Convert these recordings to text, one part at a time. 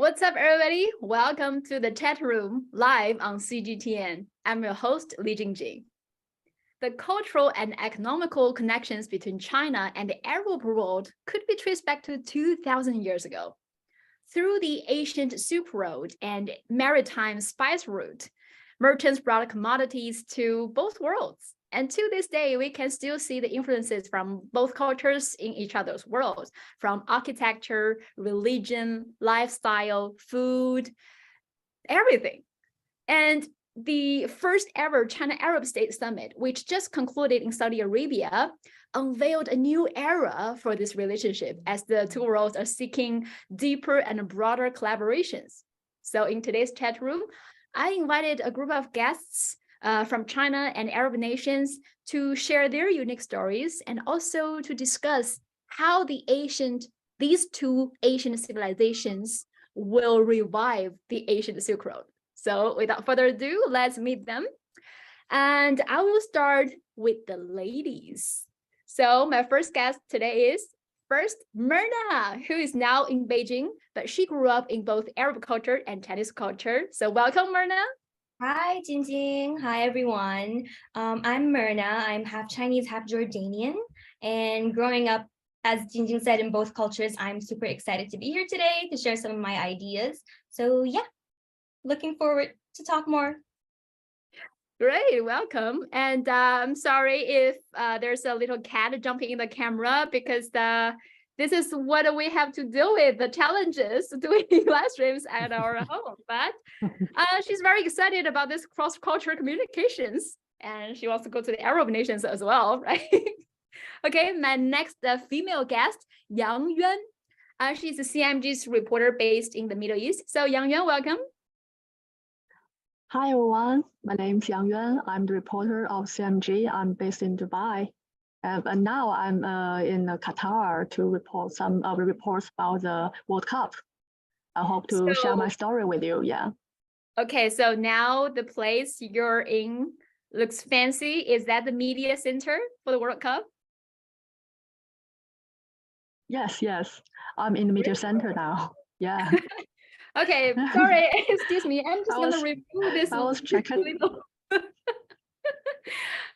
What's up, everybody? Welcome to the chat room live on CGTN. I'm your host, Li Jingjing. The cultural and economical connections between China and the Arab world could be traced back to 2,000 years ago. Through the ancient Silk Road and maritime spice route, merchants brought commodities to both worlds. And to this day, we can still see the influences from both cultures in each other's worlds, from architecture, religion, lifestyle, food, everything. And the first ever China-Arab State Summit, which just concluded in Saudi Arabia, unveiled a new era for this relationship as the two worlds are seeking deeper and broader collaborations. So in today's chat room, I invited a group of guests from China and Arab nations to share their unique stories and also to discuss how these two Asian civilizations will revive the ancient Silk Road. So without further ado, let's meet them. And I will start with the ladies. So my first guest today is first Myrna, who is now in Beijing, but she grew up in both Arab culture and Chinese culture. So welcome, Myrna. Hi, Jingjing. Hi, everyone. I'm Myrna. I'm half Chinese, half Jordanian. And growing up, as Jingjing said, in both cultures, I'm super excited to be here today to share some of my ideas. So yeah, looking forward to talk more. Great, welcome. And I'm sorry if there's a little cat jumping in the camera because this is what we have to deal with, the challenges doing live streams at our home. But she's very excited about this cross-cultural communications, and she wants to go to the Arab nations as well, right? Okay, my next female guest, Yang Yuan. She's a CMG's reporter based in the Middle East. So Yang Yuan, welcome. Hi everyone, my name is Yang Yuan. I'm the reporter of CMG. I'm based in Dubai. And now I'm in Qatar to report some reports about the World Cup. I hope to share my story with you, yeah. Okay, so now the place you're in looks fancy. Is that the media center for the World Cup? Yes. I'm in the media center now, yeah. Okay, sorry, excuse me. I'm just going to review this. I was checking.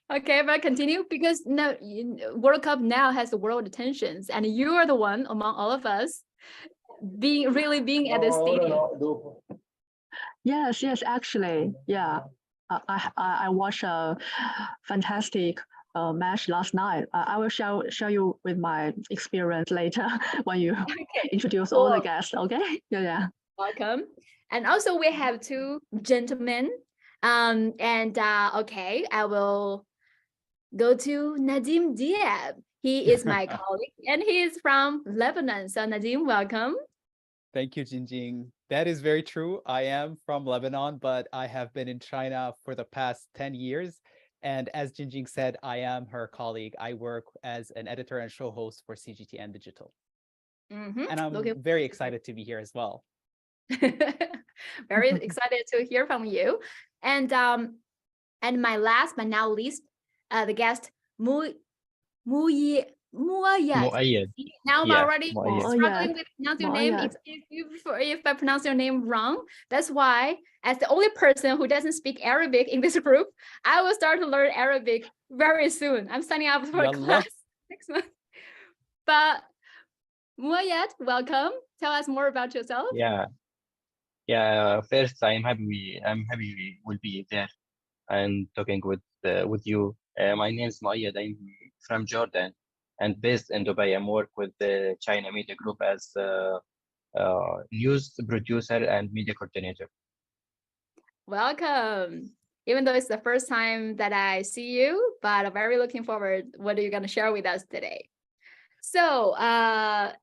Okay, but continue because now World Cup now has the world attentions, and you are the one among all of us being at the stadium. Yes, actually, yeah. I watched a fantastic match last night. I will share you with my experience later when you introduce all the guests. Okay, yeah. Welcome. And also we have two gentlemen. Okay, I will go to Nadim Diab. He is my colleague and he is from Lebanon. So Nadim, welcome. Thank you, Jingjing. That is very true. I am from Lebanon, but I have been in China for the past 10 years. And as Jingjing said, I am her colleague. I work as an editor and show host for CGTN Digital. And I'm very excited to be here as well. Very excited to hear from you. And my last but not least, the guest Muayyad. Now I'm already struggling with pronounce your name. If I pronounce your name wrong, that's why, as the only person who doesn't speak Arabic in this group, I will start to learn Arabic very soon. I'm signing up for a class next month. But Muayyad, welcome. Tell us more about yourself. Yeah. First, I'm happy we will be there and talking with you. My name is Muayyad. I'm from Jordan and based in Dubai. I work with the China Media Group as news producer and media coordinator. Welcome. Even though it's the first time that I see you, but I'm very looking forward what are you going to share with us today. So how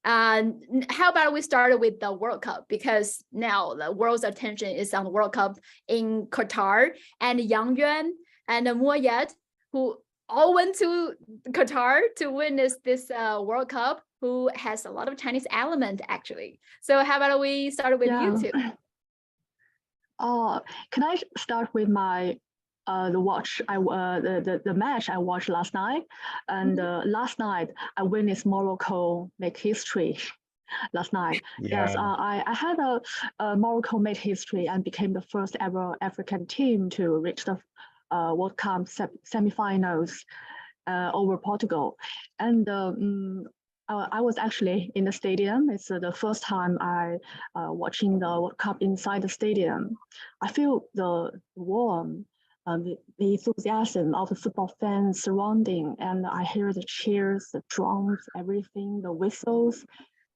about we start with the World Cup, because now the world's attention is on the World Cup in Qatar, and Yang Yuan and Muayyad, who all went to Qatar to witness this World Cup, who has a lot of Chinese element actually. So how about we start with you two? Can I start with my the match I watched last night, and last night I witnessed Morocco make history. Last night, yes, Yeah. I had a Morocco made history and became the first ever African team to reach the World Cup semifinals over Portugal, and I was actually in the stadium. It's the first time I watching the World Cup inside the stadium. I feel the warm, the enthusiasm of the football fans surrounding, and I hear the cheers, the drums, everything, the whistles,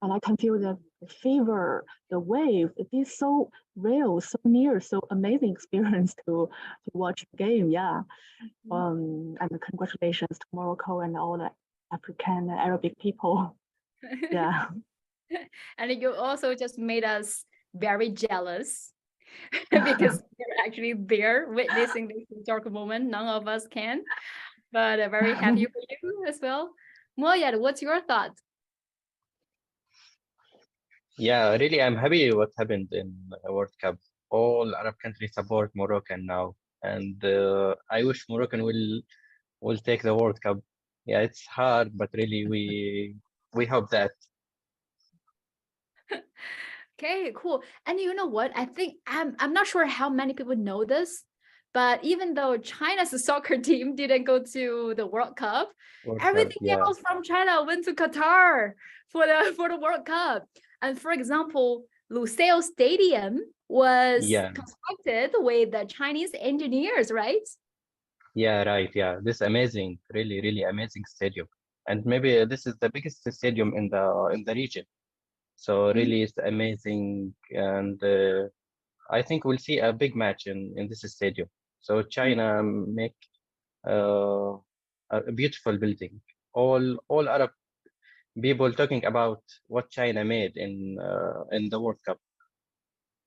and I can feel the fever, the wave. It is so real, so near, so amazing experience to watch the game. Yeah, and congratulations to Morocco and all the African and Arabic people. Yeah. And you also just made us very jealous because you're actually there witnessing this historical moment. None of us can, but very happy for you as well. Moyad, what's your thought? Yeah, really, I'm happy what happened in World Cup. All Arab countries support Moroccan now, and I wish Moroccan will take the World Cup. Yeah, it's hard, but really we hope that. Okay, cool. And you know what? I think I'm not sure how many people know this, but even though China's soccer team didn't go to the World Cup, World Cup, everything yeah, else from China went to Qatar for the World Cup. And for example, Lusail Stadium was yeah, constructed with the Chinese engineers, right? yeah, right, yeah. This amazing, really, really amazing stadium, and maybe this is the biggest stadium in the region. So Mhm. really, it's amazing, and I think we'll see a big match in this stadium. So China make uh, a beautiful building. All Arab people talking about what China made in the World Cup.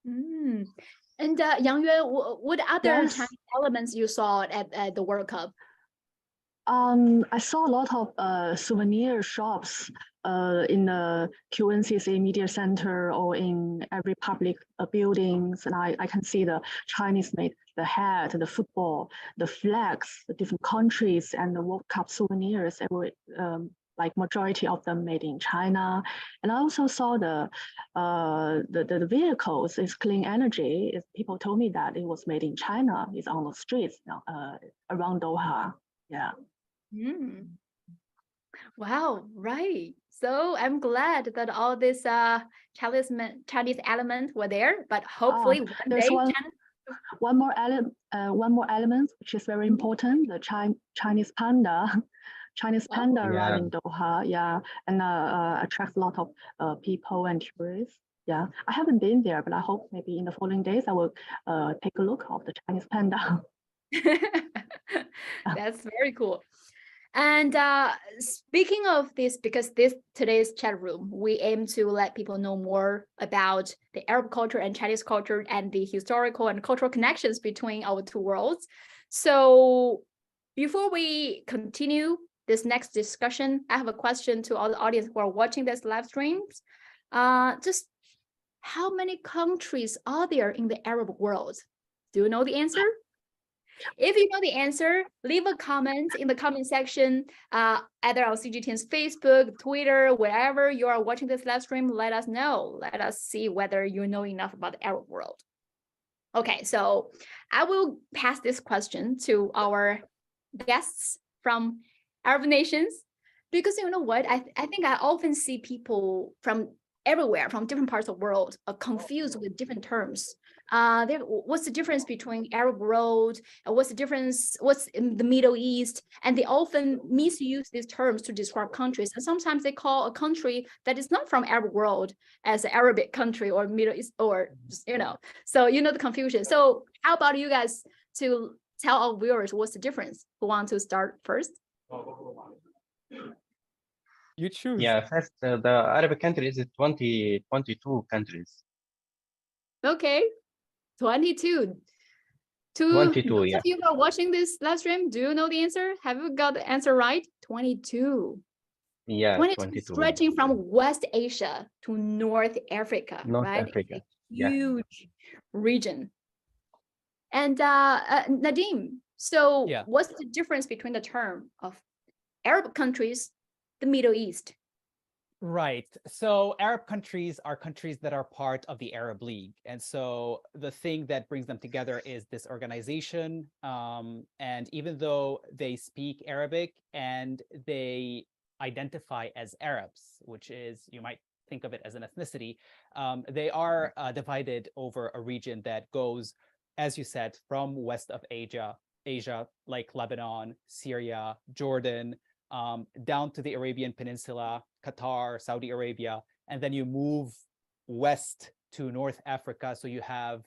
Mm. And Yang Yue, what other Yes. Chinese elements you saw at the World Cup? I saw a lot of souvenir shops in the QNCC Media Center or in every public buildings, and I can see the Chinese made the hat, the football, the flags, the different countries, and the World Cup souvenirs. Every like majority of them made in China, and I also saw the vehicles is clean energy. People told me that it was made in China. It's on the streets around Doha. Yeah. Mm. Wow, right. So I'm glad that all this Chinese element were there, but hopefully one There's day one one more element which is very important. The Chinese panda, Chinese panda arrived Yeah, in Doha. Yeah, and attracts a lot of people and tourists. Yeah, I haven't been there, but I hope maybe in the following days I will take a look of the Chinese panda. That's very cool. And speaking of this, because today's chat room, we aim to let people know more about the Arab culture and Chinese culture and the historical and cultural connections between our two worlds. So before we continue this next discussion, I have a question to all the audience who are watching this live streams. Just how many countries are there in the Arab world? Do you know the answer? If you know the answer, leave a comment in the comment section, either on CGTN's Facebook, Twitter, wherever you are watching this live stream. Let us know. Let us see whether you know enough about the Arab world. Okay, so I will pass this question to our guests from Arab nations, because you know what? I think I often see people from everywhere, from different parts of the world, confused with different terms. What's the difference between Arab world? What's the difference? What's in the Middle East? And they often misuse these terms to describe countries. And sometimes they call a country that is not from Arab world as an Arabic country or Middle East, or So you know the confusion. So how about you guys to tell our viewers what's the difference? Who want to start first? You choose. yeah. First, the Arabic countries is 22 countries. Okay, 22. 22, Those yeah. of you who are watching this live stream, do you know the answer? Have you got the answer right? 22. Yeah, 22 stretching from West Asia to North Africa, North right? Africa. It's a Yeah. huge region. And Nadim, So Yeah. what's the difference between the term of Arab countries, the Middle East? Right. So Arab countries are countries that are part of the Arab League. And so the thing that brings them together is this organization. And even though they speak Arabic and they identify as Arabs, which is, you might think of it as an ethnicity, they are divided over a region that goes, as you said, from west of Asia, like Lebanon, Syria, Jordan, down to the Arabian Peninsula, Qatar, Saudi Arabia, and then you move west to North Africa. So you have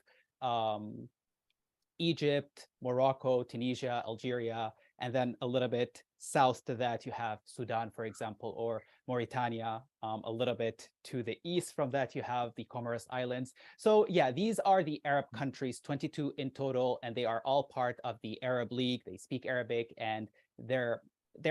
Egypt, Morocco, Tunisia, Algeria, and then a little bit south to that, you have Sudan, for example, or Mauritania. A little bit to the east from that, you have the Comoros Islands. So yeah, these are the Arab countries, 22 in total, and they are all part of the Arab League. They speak Arabic and they're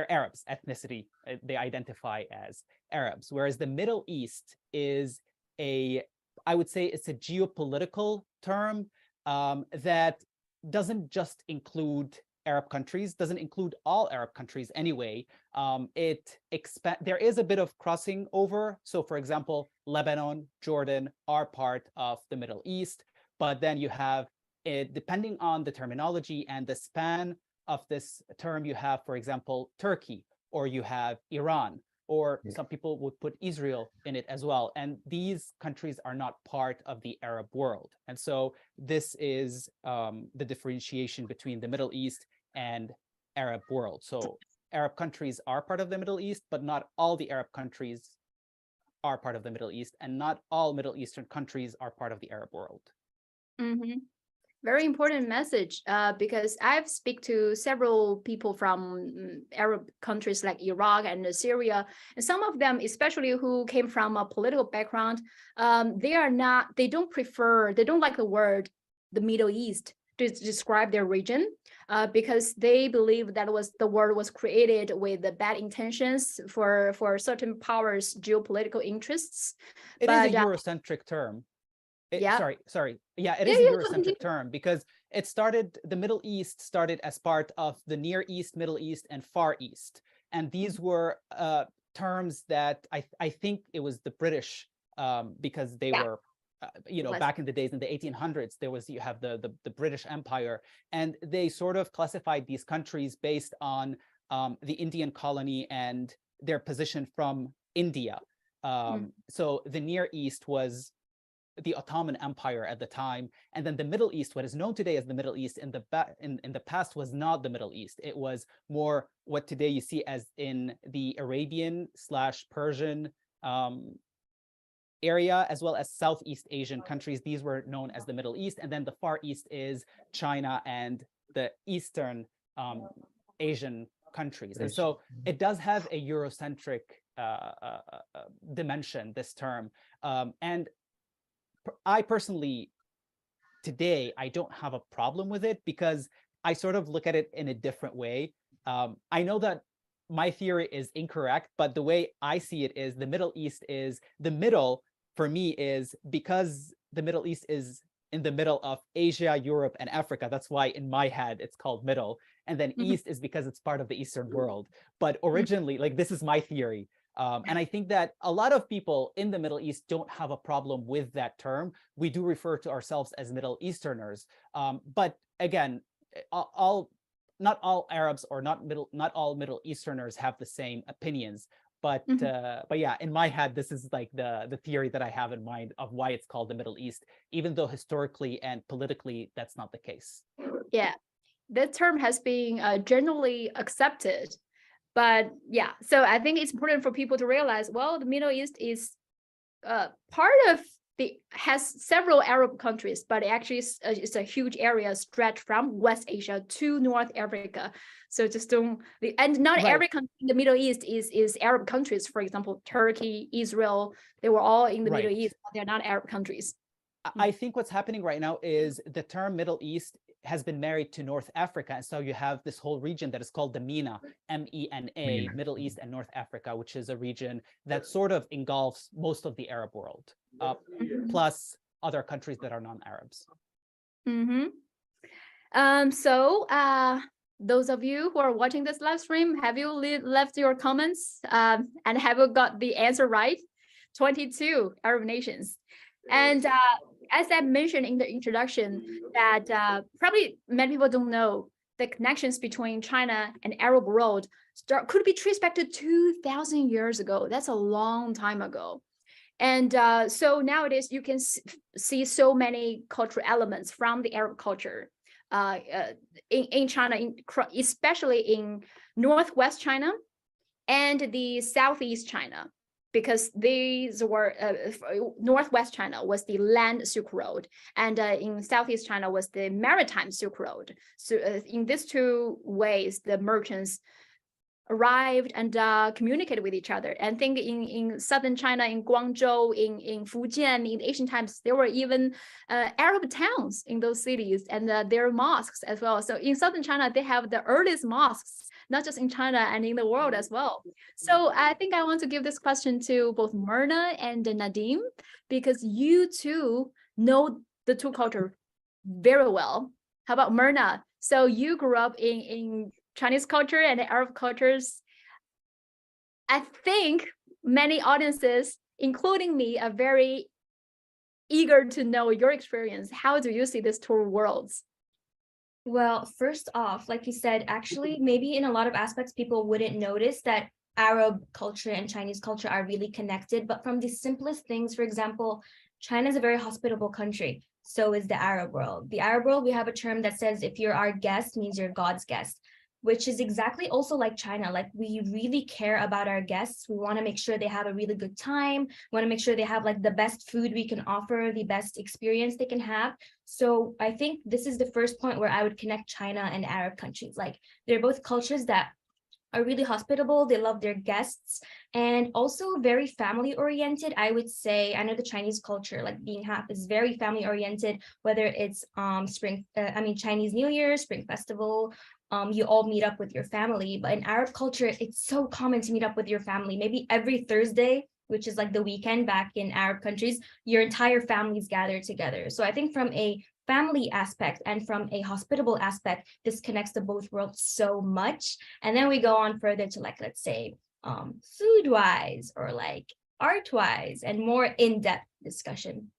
Arabs, ethnicity. They identify as Arabs. Whereas the Middle East is I would say it's a geopolitical term that doesn't just include Arab countries, doesn't include all Arab countries anyway. There is a bit of crossing over. So for example, Lebanon, Jordan are part of the Middle East, but then you have, depending on the terminology and the span of this term, you have, for example, Turkey, or you have Iran, or some people would put Israel in it as well. And these countries are not part of the Arab world. And so this is the differentiation between the Middle East and Arab world. So Arab countries are part of the Middle East, but not all the Arab countries are part of the Middle East, and not all Middle Eastern countries are part of the Arab world. Mm-hmm. Very important message, because I've speak to several people from Arab countries like Iraq and Syria, and some of them, especially who came from a political background, they don't like the word the Middle East to describe their region, because they believe that the word was created with the bad intentions for certain powers' geopolitical interests. It is a Eurocentric term. Yeah. Sorry. Yeah, it is a Eurocentric term because the Middle East started as part of the Near East, Middle East, and Far East. And these were terms that I think it was the British, because they were, back in the days in the 1800s, you have the British Empire, and they sort of classified these countries based on the Indian colony and their position from India. So the Near East was the Ottoman Empire at the time, and then the Middle East, what is known today as the Middle East, in the past was not the Middle East. It was more what today you see as in the Arabian/Persian area, as well as Southeast Asian countries. These were known as the Middle East, and then the Far East is China and the Eastern Asian countries. And so it does have a Eurocentric dimension, this term, and I personally, today, I don't have a problem with it because I sort of look at it in a different way. I know that my theory is incorrect, but the way I see it is the Middle East is the middle for me, is because the Middle East is in the middle of Asia, Europe, and Africa. That's why in my head it's called middle. And then East is because it's part of the Eastern world. But originally, like, this is my theory. And I think that a lot of people in the Middle East don't have a problem with that term. We do refer to ourselves as Middle Easterners. But again, not all Arabs or not all Middle Easterners have the same opinions. But yeah, in my head, this is like the theory that I have in mind of why it's called the Middle East, even though historically and politically that's not the case. Yeah, that term has been generally accepted. But yeah, so I think it's important for people to realize, well, the Middle East is part of has several Arab countries, but actually it's a huge area stretched from West Asia to North Africa. So just don't, and not every country in the Middle East is Arab countries. For example, Turkey, Israel, they were all in the Middle East, but they're not Arab countries. I think what's happening right now is the term Middle East has been married to North Africa. And so you have this whole region that is called the MENA, MENA, Middle East and North Africa, which is a region that sort of engulfs most of the Arab world, plus other countries that are non-Arabs. So those of you who are watching this live stream, have you left your comments and have you got the answer right? 22 Arab nations. And as I mentioned in the introduction, that probably many people don't know, the connections between China and Arab world could be traced back to 2,000 years ago. That's a long time ago. And so nowadays you can see so many cultural elements from the Arab culture in China, especially in Northwest China and the Southeast China, because these were Northwest China was the land Silk Road, and in Southeast China was the maritime Silk Road. So in these two ways, the merchants arrived and communicated with each other. And think in southern China, in Guangzhou, in Fujian, in ancient times, there were even Arab towns in those cities, and there are mosques as well. So in southern China, they have the earliest mosques, not just in China and in the world as well. So I think I want to give this question to both Myrna and Nadim, because you two know the two cultures very well. How about Myrna? So you grew up in Chinese culture and Arab cultures. I think many audiences, including me, are very eager to know your experience. How do you see these two worlds? Well, first off, like you said, actually, maybe in a lot of aspects, people wouldn't notice that Arab culture and Chinese culture are really connected. But from the simplest things, for example, China is a very hospitable country. So is the Arab world. The Arab world, we have a term that says, if you're our guest, means you're God's guest, which is exactly also like China. Like, we really care about our guests. We want to make sure they have a really good time. We want to make sure they have like the best food we can offer, the best experience they can have. So I think this is the first point where I would connect China and Arab countries. Like, they're both cultures that are really hospitable. They love their guests, and also very family oriented. I would say, I know the Chinese culture, like being half, is very family oriented, whether it's Chinese New Year, Spring Festival, you all meet up with your family. But in Arab culture, it's so common to meet up with your family. Maybe every Thursday, which is like the weekend back in Arab countries, your entire family's gathered together. So I think from a family aspect and from a hospitable aspect, this connects to both worlds so much. And then we go on further to, like, let's say food wise or like art wise and more in-depth discussion.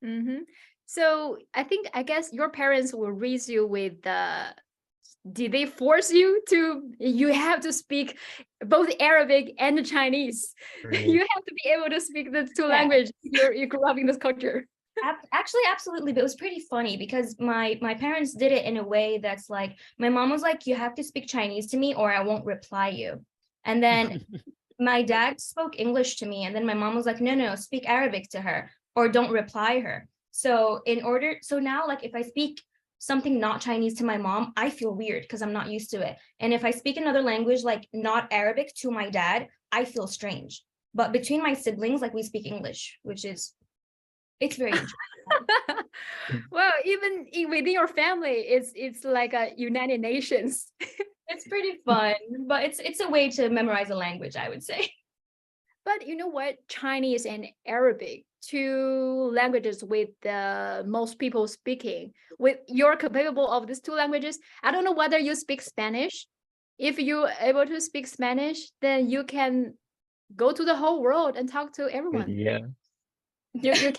Mm-hmm. So I guess your parents will raise you with did they force you have to speak both Arabic and Chinese? Right. You have to be able to speak the two languages. You grew up in this culture. Actually, absolutely. But it was pretty funny because my parents did it in a way that's like, my mom was like, you have to speak Chinese to me or I won't reply you. And then my dad spoke English to me. And then my mom was like, no, speak Arabic to her or don't reply her. So now, like, if I speak something not Chinese to my mom, I feel weird because I'm not used to it. And if I speak another language, like not Arabic, to my dad, I feel strange. But between my siblings, like, we speak English, it's very interesting. Well, even within your family, it's like a United Nations. It's pretty fun, but it's a way to memorize a language, I would say. But you know what? Chinese and Arabic, two languages with the most people speaking. With you're capable of these two languages, I don't know whether you speak Spanish. If you're able to speak Spanish, then you can go to the whole world and talk to everyone. Yeah. You can?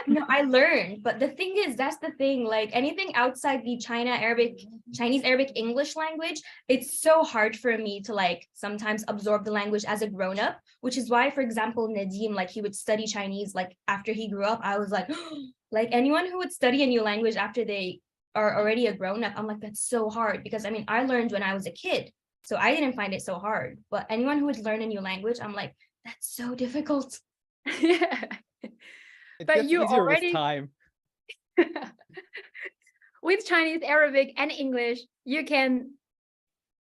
No, I learned, but the thing is, that's the thing, like anything outside the Chinese Arabic English language, it's so hard for me to like sometimes absorb the language as a grown-up, which is why, for example, Nadim, like, he would study Chinese like after he grew up. I was like, like, anyone who would study a new language after they are already a grown-up, I'm like, that's so hard, because I mean, I learned when I was a kid, so I didn't find it so hard. But anyone who would learn a new language, I'm like, that's so difficult. Yeah. It But gets you easier already with time. with Chinese, Arabic, and English, you can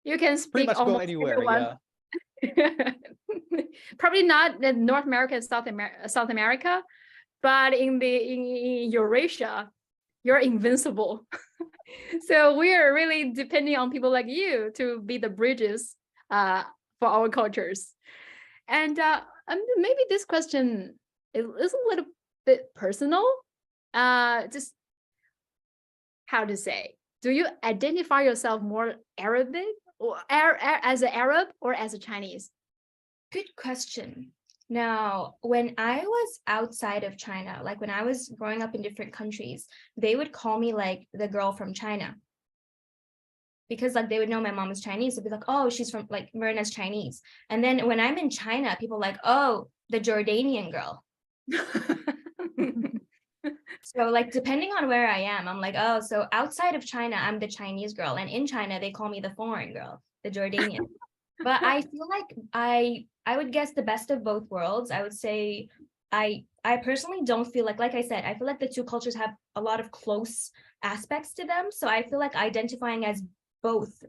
speak Pretty much go almost anywhere. everyone. Yeah. Probably not in North America and South America, but in Eurasia, you're invincible. So we are really depending on people like you to be the bridges for our cultures. And maybe this question is a little bit personal. Just how to say, do you identify yourself more Arabic or as an Arab or as a Chinese? Good question. Now, when I was outside of China, like when I was growing up in different countries, they would call me like the girl from China. Because like they would know my mom is Chinese. They'd be like, oh, she's from like Myrna's Chinese. And then when I'm in China, people are like, oh, the Jordanian girl. So like depending on where I am, I'm like, oh, so outside of China, I'm the Chinese girl. And in China, they call me the foreign girl, the Jordanian. But I feel like I would guess the best of both worlds. I would say I personally don't feel like I said, I feel like the two cultures have a lot of close aspects to them. So I feel like identifying as both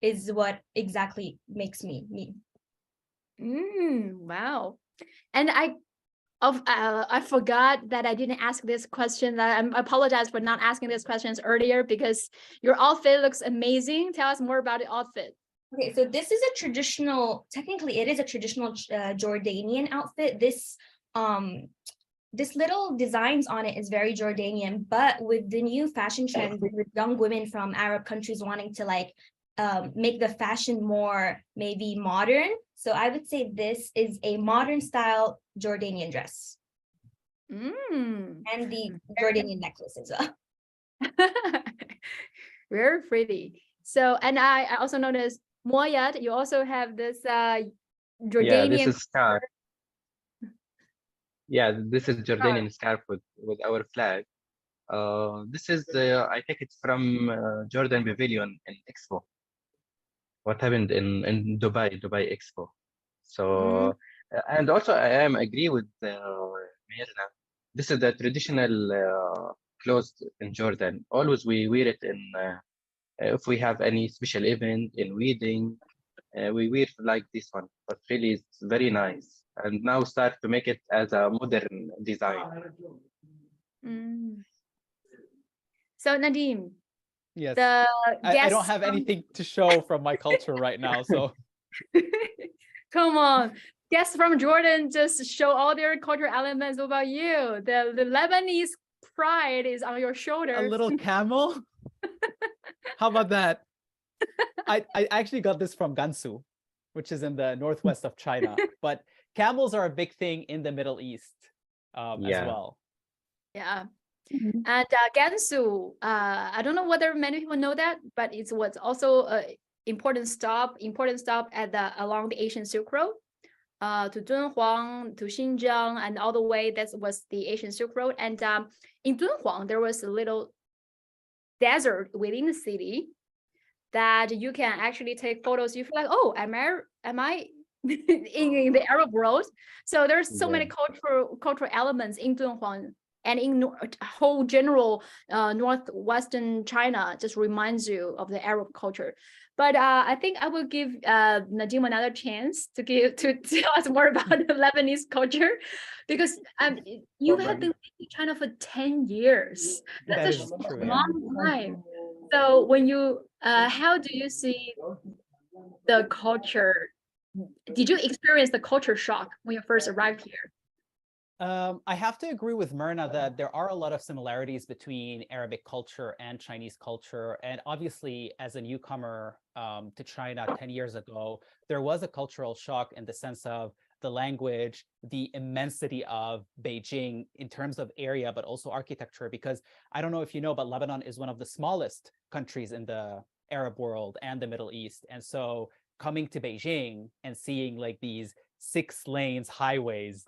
is what exactly makes me me. Wow. And I forgot that I didn't ask this question. I apologize for not asking these questions earlier because your outfit looks amazing. Tell us more about the outfit. Okay, so this is a traditional, technically it is a traditional Jordanian outfit. This little designs on it is very Jordanian, but with the new fashion trends, with young women from Arab countries wanting to like make the fashion more maybe modern. So I would say this is a modern style Jordanian dress. And the Jordanian necklace as well. Very pretty. So, and I also noticed, Moyat, you also have this Jordanian. Yeah, this is scarf. Yeah, this is Jordanian scarf with our flag. This is I think it's from Jordan Pavilion in Expo. What happened in Dubai Expo. So and also I am agree with Mirna. This is the traditional clothes in Jordan. Always we wear it in if we have any special event in wedding, we wear like this one. But really, it's very nice. And now start to make it as a modern design. So Nadim, Yes, the I don't have anything to show from my culture right now, so. Come on, guests from Jordan just show all their cultural elements. What about you? The Lebanese pride is on your shoulders. A little camel? How about that? I actually got this from Gansu, which is in the northwest of China. But camels are a big thing in the Middle East as well. Yeah. And Gansu, I don't know whether many people know that, but it was also an important stop at along the Asian Silk Road, to Dunhuang, to Xinjiang, and all the way. That was the Asian Silk Road. And in Dunhuang, there was a little desert within the city that you can actually take photos. You feel like, oh, am I in the Arab world? So there's so many cultural elements in Dunhuang. And in whole general northwestern China just reminds you of the Arab culture. But I think I will give Nadim another chance to tell us more about the Lebanese culture, because you have been in China for 10 years. That's a long time. So when you, how do you see the culture? Did you experience the culture shock when you first arrived here? I have to agree with Myrna that there are a lot of similarities between Arabic culture and Chinese culture. And obviously, as a newcomer to China 10 years ago, there was a cultural shock in the sense of the language, the immensity of Beijing in terms of area, but also architecture. Because I don't know if you know, but Lebanon is one of the smallest countries in the Arab world and the Middle East. And so coming to Beijing and seeing like these 6 lanes highways,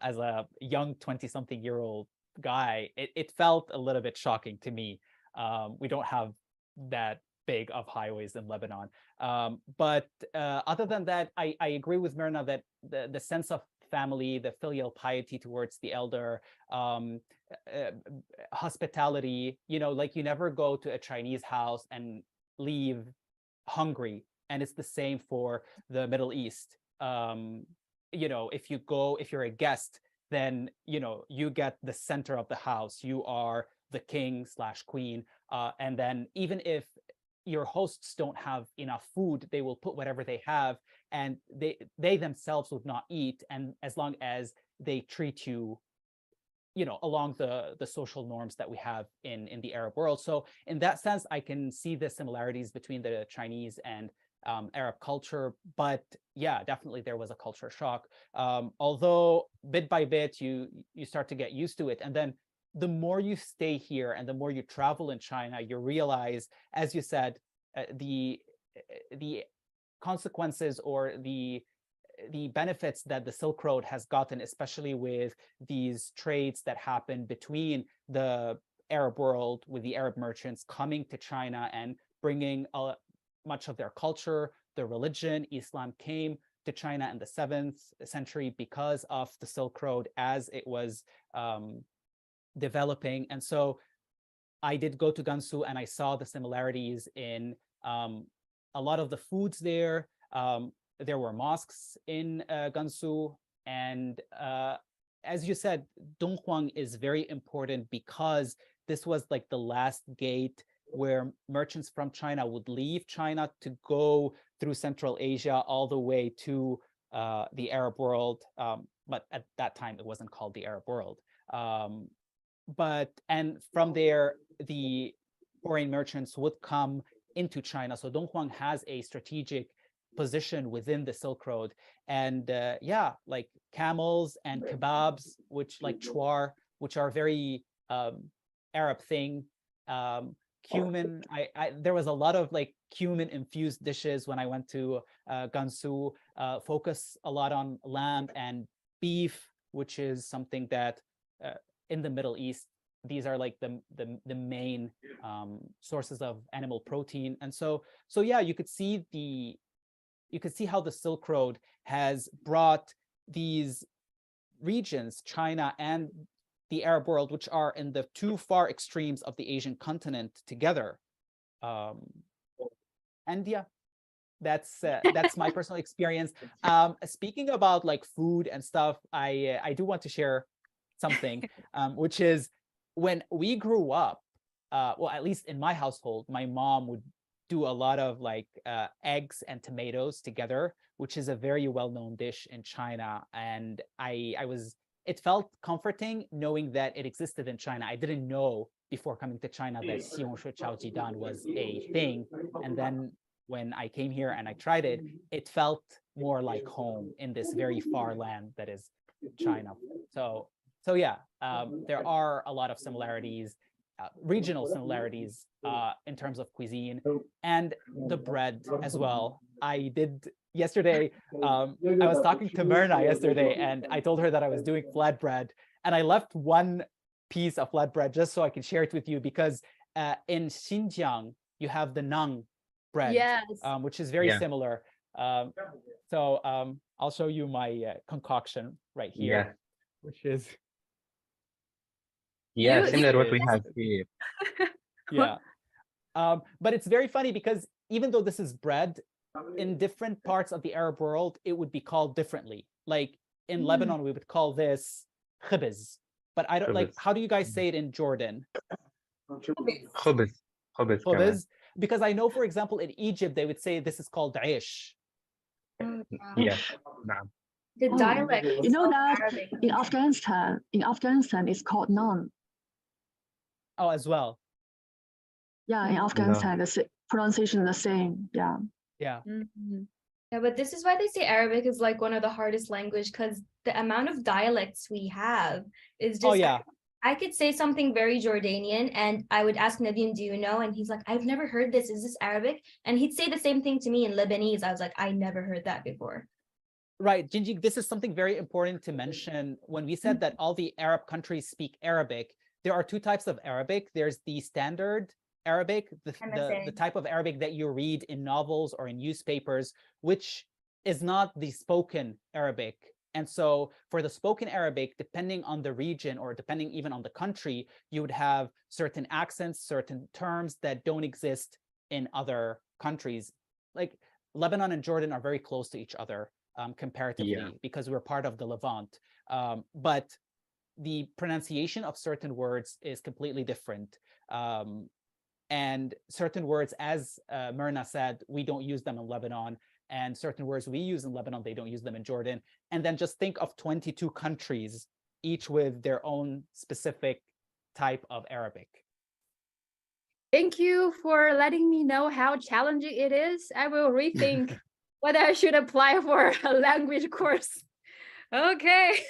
as a young 20-something-year-old guy, it felt a little bit shocking to me. We don't have that big of highways in Lebanon. But other than that, I agree with Myrna that the sense of family, the filial piety towards the elder, hospitality, like you never go to a Chinese house and leave hungry. And it's the same for the Middle East. If you're a guest, then you get the center of the house. You are the king/queen, and then even if your hosts don't have enough food, they will put whatever they have, and they themselves would not eat. And as long as they treat you along the social norms that we have in the Arab world. So in that sense, I can see the similarities between the Chinese and Arab culture. But yeah, definitely there was a culture shock. Although bit by bit, you start to get used to it. And then the more you stay here and the more you travel in China, you realize, as you said, the consequences or the benefits that the Silk Road has gotten, especially with these trades that happen between the Arab world, with the Arab merchants coming to China and bringing much of their culture, their religion. Islam came to China in the 7th century because of the Silk Road as it was developing. And so I did go to Gansu and I saw the similarities in a lot of the foods there. There were mosques in Gansu, and as you said, Donghuang is very important because this was like the last gate where merchants from China would leave China to go through Central Asia all the way to the Arab world. But at that time, it wasn't called the Arab world. And from there, the foreign merchants would come into China. So Donghuang has a strategic position within the Silk Road. And yeah, like camels and kebabs, which like chuar, which are very Arab thing. Cumin, there was a lot of like cumin infused dishes when I went to Gansu, focus a lot on lamb and beef, which is something that in the Middle East, these are like the main sources of animal protein. And so yeah, you could see how the Silk Road has brought these regions, China and the Arab world, which are in the two far extremes of the Asian continent, together. And yeah, that's my personal experience. Speaking about like food and stuff, I do want to share something, which is when we grew up, well, at least in my household, my mom would do a lot of like eggs and tomatoes together, which is a very well-known dish in China. And it felt comforting knowing that it existed in China. I didn't know before coming to China that Xihongshu Chaojidan was a thing. And then when I came here and I tried it, it felt more like home in this very far land that is China. So yeah, there are a lot of similarities, regional similarities in terms of cuisine and the bread as well. I did yesterday, I was talking to Myrna yesterday and I told her that I was doing flatbread, and I left one piece of flatbread just so I can share it with you, because in Xinjiang, you have the nang bread, Yes. which is very similar. So I'll show you my concoction right here, which is similar what we have here. Yeah. But it's very funny because even though this is bread, in different parts of the Arab world, it would be called differently. Like in Lebanon, we would call this khibz. But I don't like, how do you guys say it in Jordan? Khubz. Because I know, for example, in Egypt, they would say this is called aish. Yeah. The dialect. You know that Arabic. in Afghanistan, it's called naan. Oh, as well. Yeah, in Afghanistan, the pronunciation is the same. Yeah. Yeah. Mhm. Yeah, but this is why they say Arabic is like one of the hardest language, because the amount of dialects we have is just. Oh, yeah. I could say something very Jordanian and I would ask Naveen, do you know? And he's like, I've never heard this. Is this Arabic? And he'd say the same thing to me in Lebanese. I was like, I never heard that before. Right, Jinji, this is something very important to mention. When we said that all the Arab countries speak Arabic, there are two types of Arabic. There's the standard Arabic, the type of Arabic that you read in novels or in newspapers, which is not the spoken Arabic. And so for the spoken Arabic, depending on the region or depending even on the country, you would have certain accents, certain terms that don't exist in other countries. Like Lebanon and Jordan are very close to each other comparatively because we're part of the Levant. But the pronunciation of certain words is completely different. And certain words, as Myrna said, we don't use them in Lebanon. And certain words we use in Lebanon, they don't use them in Jordan. And then just think of 22 countries each with their own specific type of Arabic. Thank you for letting me know how challenging it is. I will rethink whether I should apply for a language course. Okay.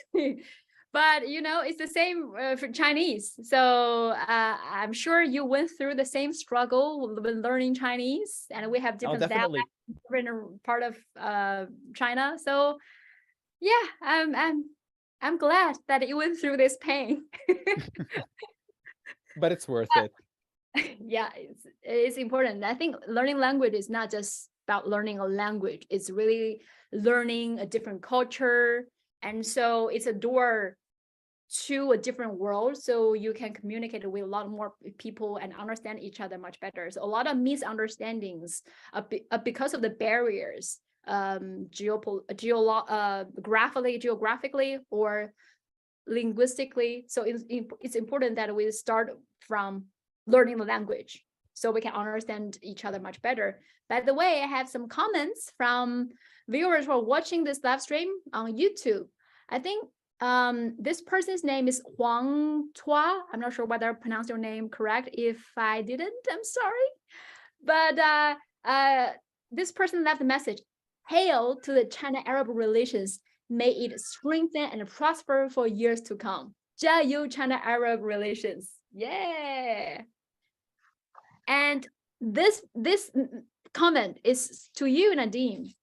But it's the same for Chinese. So I'm sure you went through the same struggle when learning Chinese, and we have different definitely. dialects, different part of China. So yeah, I'm glad that you went through this pain. But it's worth it. Yeah, it's important. I think learning language is not just about learning a language. It's really learning a different culture. And so it's a door to a different world, so you can communicate with a lot more people and understand each other much better. So a lot of misunderstandings because of the barriers, geographically or linguistically. So it's important that we start from learning the language so we can understand each other much better. By the way, I have some comments from viewers who are watching this live stream on YouTube. I think this person's name is Huang Tua. I'm not sure whether I pronounced your name correct. If I didn't, I'm sorry. But this person left a message. Hail to the China-Arab relations. May it strengthen and prosper for years to come. 加油 China-Arab relations. Yeah. And this comment is to you, Nadim.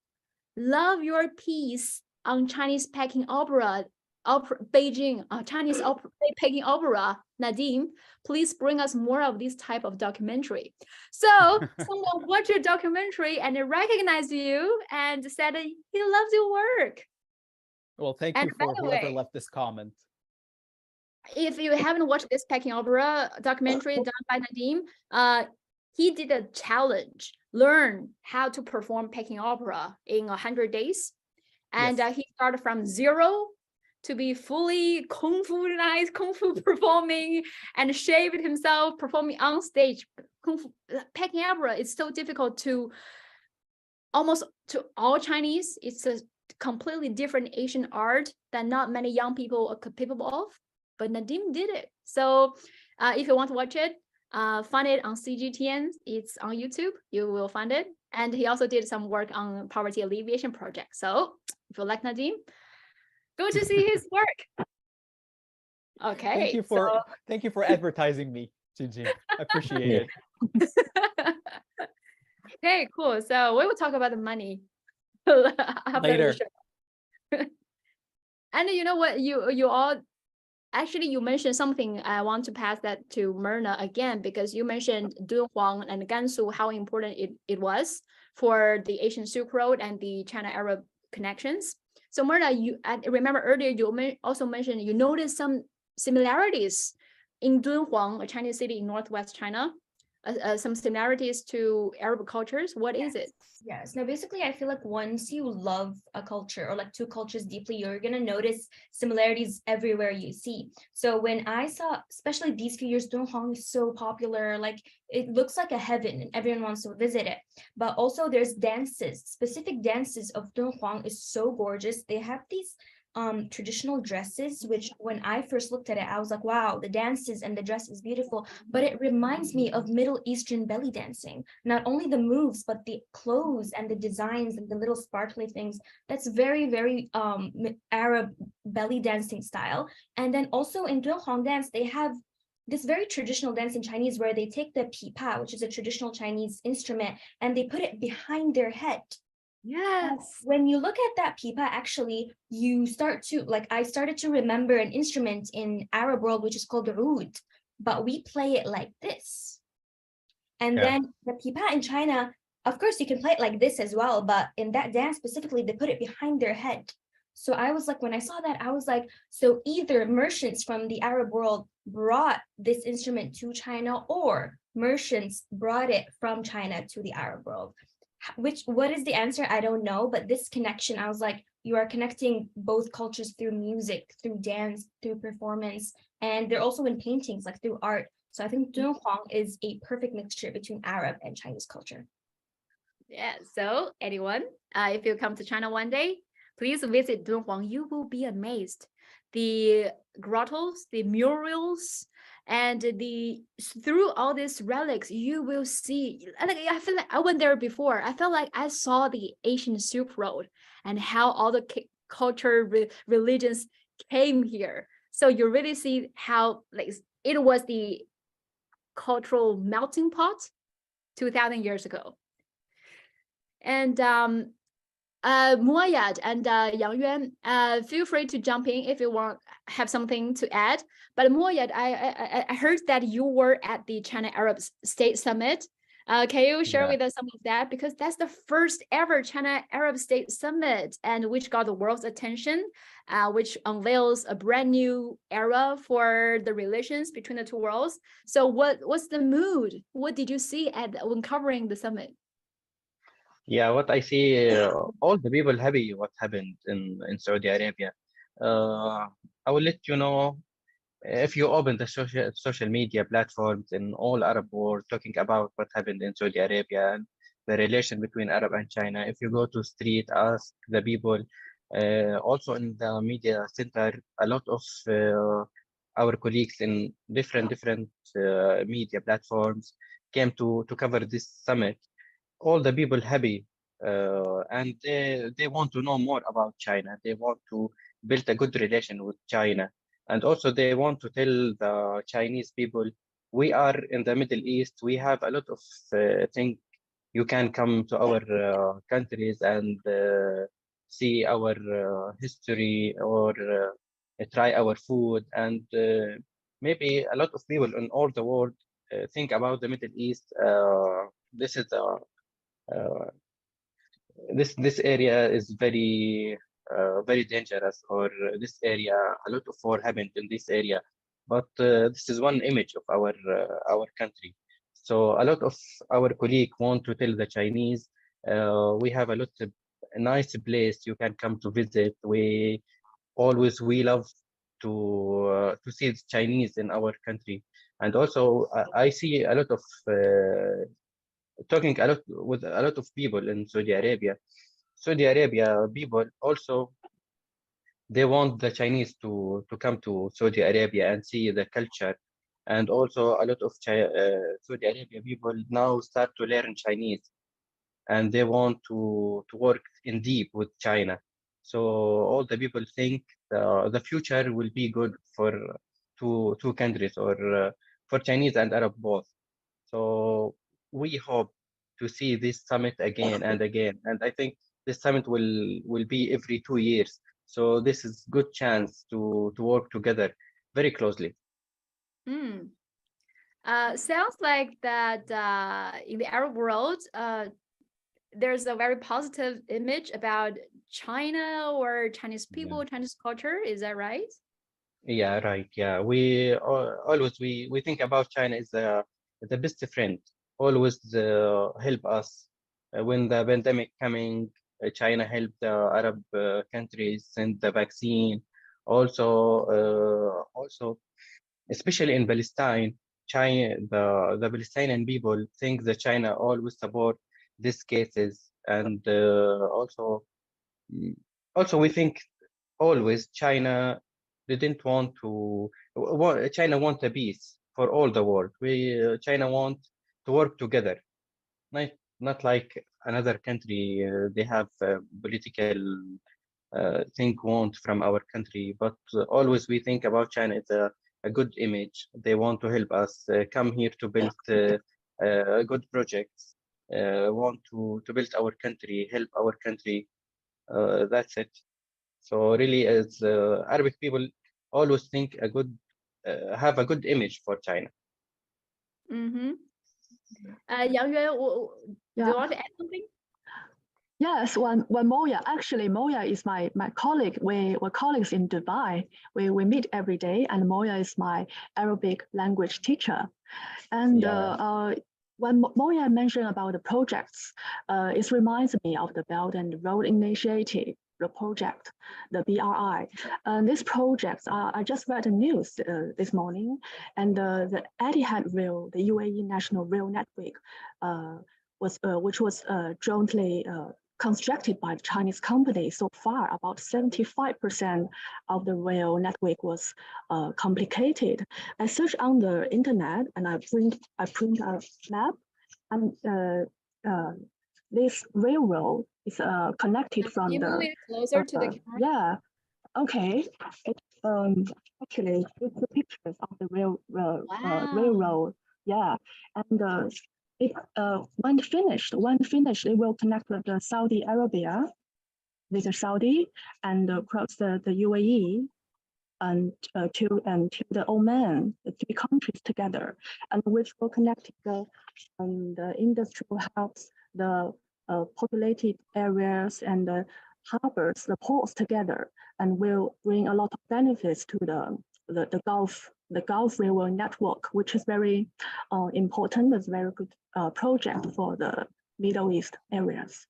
Love your piece on Chinese Peking opera, Beijing, Chinese Peking opera. Nadim, please bring us more of this type of documentary. So someone watched your documentary and recognized you and said he loves your work. Well, thank you for whoever left this comment. If you haven't watched this Peking opera documentary done by Nadim, he did a challenge, learn how to perform Peking opera in 100 days. And he started from 0 to be fully kung fu performing, and shaved himself performing on stage. Peking opera is so difficult to almost to all Chinese. It's a completely different Asian art that not many young people are capable of, but Nadim did it. So if you want to watch it, find it on CGTN. It's on YouTube. You will find it. And he also did some work on poverty alleviation project. So if you like Nadim, go to see his work. Okay. Thank you for advertising me, Jingjing. I appreciate it. Okay, cool. So we will talk about the money later. And you know what? You all actually you mentioned something. I want to pass that to Myrna again, because you mentioned Dunhuang and Gansu, how important it was for the Asian Silk Road and the China-Arab connections. So Myrna, I remember earlier you also mentioned you noticed some similarities in Dunhuang, a Chinese city in northwest China, some similarities to Arab cultures. What is it? Yes. Now, basically, I feel like once you love a culture or like two cultures deeply, you're going to notice similarities everywhere you see. So when I saw, especially these few years, Dunhuang is so popular, like it looks like a heaven and everyone wants to visit it. But also there's dances, specific dances of Dunhuang is so gorgeous. They have these traditional dresses, which when I first looked at it, I was like, wow, the dances and the dress is beautiful, but it reminds me of Middle Eastern belly dancing. Not only the moves, but the clothes and the designs and the little sparkly things. That's very, very Arab belly dancing style. And then also in Dunhuang dance, they have this very traditional dance in Chinese where they take the pipa, which is a traditional Chinese instrument, and they put it behind their head. Yes. When you look at that pipa, actually, you start to, like, I started to remember an instrument in Arab world, which is called the oud, but we play it like this. And then the pipa in China, of course, you can play it like this as well, but in that dance specifically, they put it behind their head. So I was like, when I saw that, I was like, so either merchants from the Arab world brought this instrument to China, or merchants brought it from China to the Arab world. What is the answer? I don't know, but this connection, I was like, you are connecting both cultures through music, through dance, through performance, and they're also in paintings, like through art. So I think Dunhuang is a perfect mixture between Arab and Chinese culture. Yeah, so anyone, if you come to China one day, please visit Dunhuang. You will be amazed. the grottos, the murals, and through all these relics, you will see, like, I feel like I went there before. I felt like I saw the ancient Silk Road and how all the culture religions came here. So you really see how like it was the cultural melting pot 2000 years ago. And Moyad and Yang Yuan, feel free to jump in if you want have something to add. But Moyad, I heard that you were at the China Arab State Summit. Can you share Yeah. with us some of that? Because that's the first ever China Arab State Summit, and which got the world's attention, which unveils a brand new era for the relations between the two worlds. So what's the mood? What did you see when covering the summit? Yeah, what I see, all the people happy what happened in Saudi Arabia. I will let you know if you open the social media platforms in all Arab world talking about what happened in Saudi Arabia and the relation between Arab and China. If you go to street, ask the people. Also in the media center, a lot of our colleagues in different media platforms came to cover this summit. All the people happy, and they want to know more about China. They want to build a good relation with China, and also they want to tell the Chinese people, we are in the Middle East. We have a lot of things. You can come to our countries and see our history, or try our food, and maybe a lot of people in all the world think about the Middle East. This is uh, this area is very dangerous, or this area, a lot of war happened in this area. But this is one image of our country. So a lot of our colleague want to tell the Chinese, we have a lot of nice place you can come to visit. We love to see the Chinese in our country. And also I see a lot of talking a lot with a lot of people in Saudi Arabia. Saudi Arabia people also, they want the Chinese to come to Saudi Arabia and see the culture. And also a lot of Saudi Arabia people now start to learn Chinese, and they want to work in deep with China. So all the people think the future will be good for two countries, or for Chinese and Arab both. So we hope to see this summit again and again. And I think this summit will be every 2 years. So this is good chance to work together very closely. Hmm. Sounds like that in the Arab world, there's a very positive image about China or Chinese people, Chinese culture. Is that right? Yeah, right. Yeah, always we think about China as the best friend. Always help us when the pandemic coming. China helped the Arab countries send the vaccine. Also, especially in Palestine, China, the Palestinian people think that China always support these cases, and mm, also we think always China didn't want to. China want a peace for all the world. China want to work together, not not like another country. They have political thing want from our country, but always we think about China as a good image. They want to help us come here to build good projects. Want to build our country, help our country. That's it. So really, as Arabic people always think have a good image for China. Mm-hmm. Yang Yuan, do Yeah. you want to add something? Yes, when Moya is my colleague. We're colleagues in Dubai. We meet every day, and Moya is my Arabic language teacher. And when Moya mentioned about the projects, it reminds me of the Belt and Road Initiative, the project, the BRI. And this project, I just read the news this morning, and the Etihad Rail, the UAE National Rail Network, which was jointly constructed by the Chinese company. So far, about 75% of the rail network was complicated. I searched on the internet and I print a map, and this railroad is connected from Can you move the it closer to the camera? yeah. Okay. Actually, it's the pictures of the Wow. railroad. Yeah, and it when finished, it will connect with the Saudi Arabia, with the Saudi, and across the UAE, and to the Oman, the three countries together, and which will connect the industrial hubs, the populated areas, and the harbors, the ports together, and will bring a lot of benefits to the Gulf Railway network, which is very important. It's a very good project for the Middle East areas.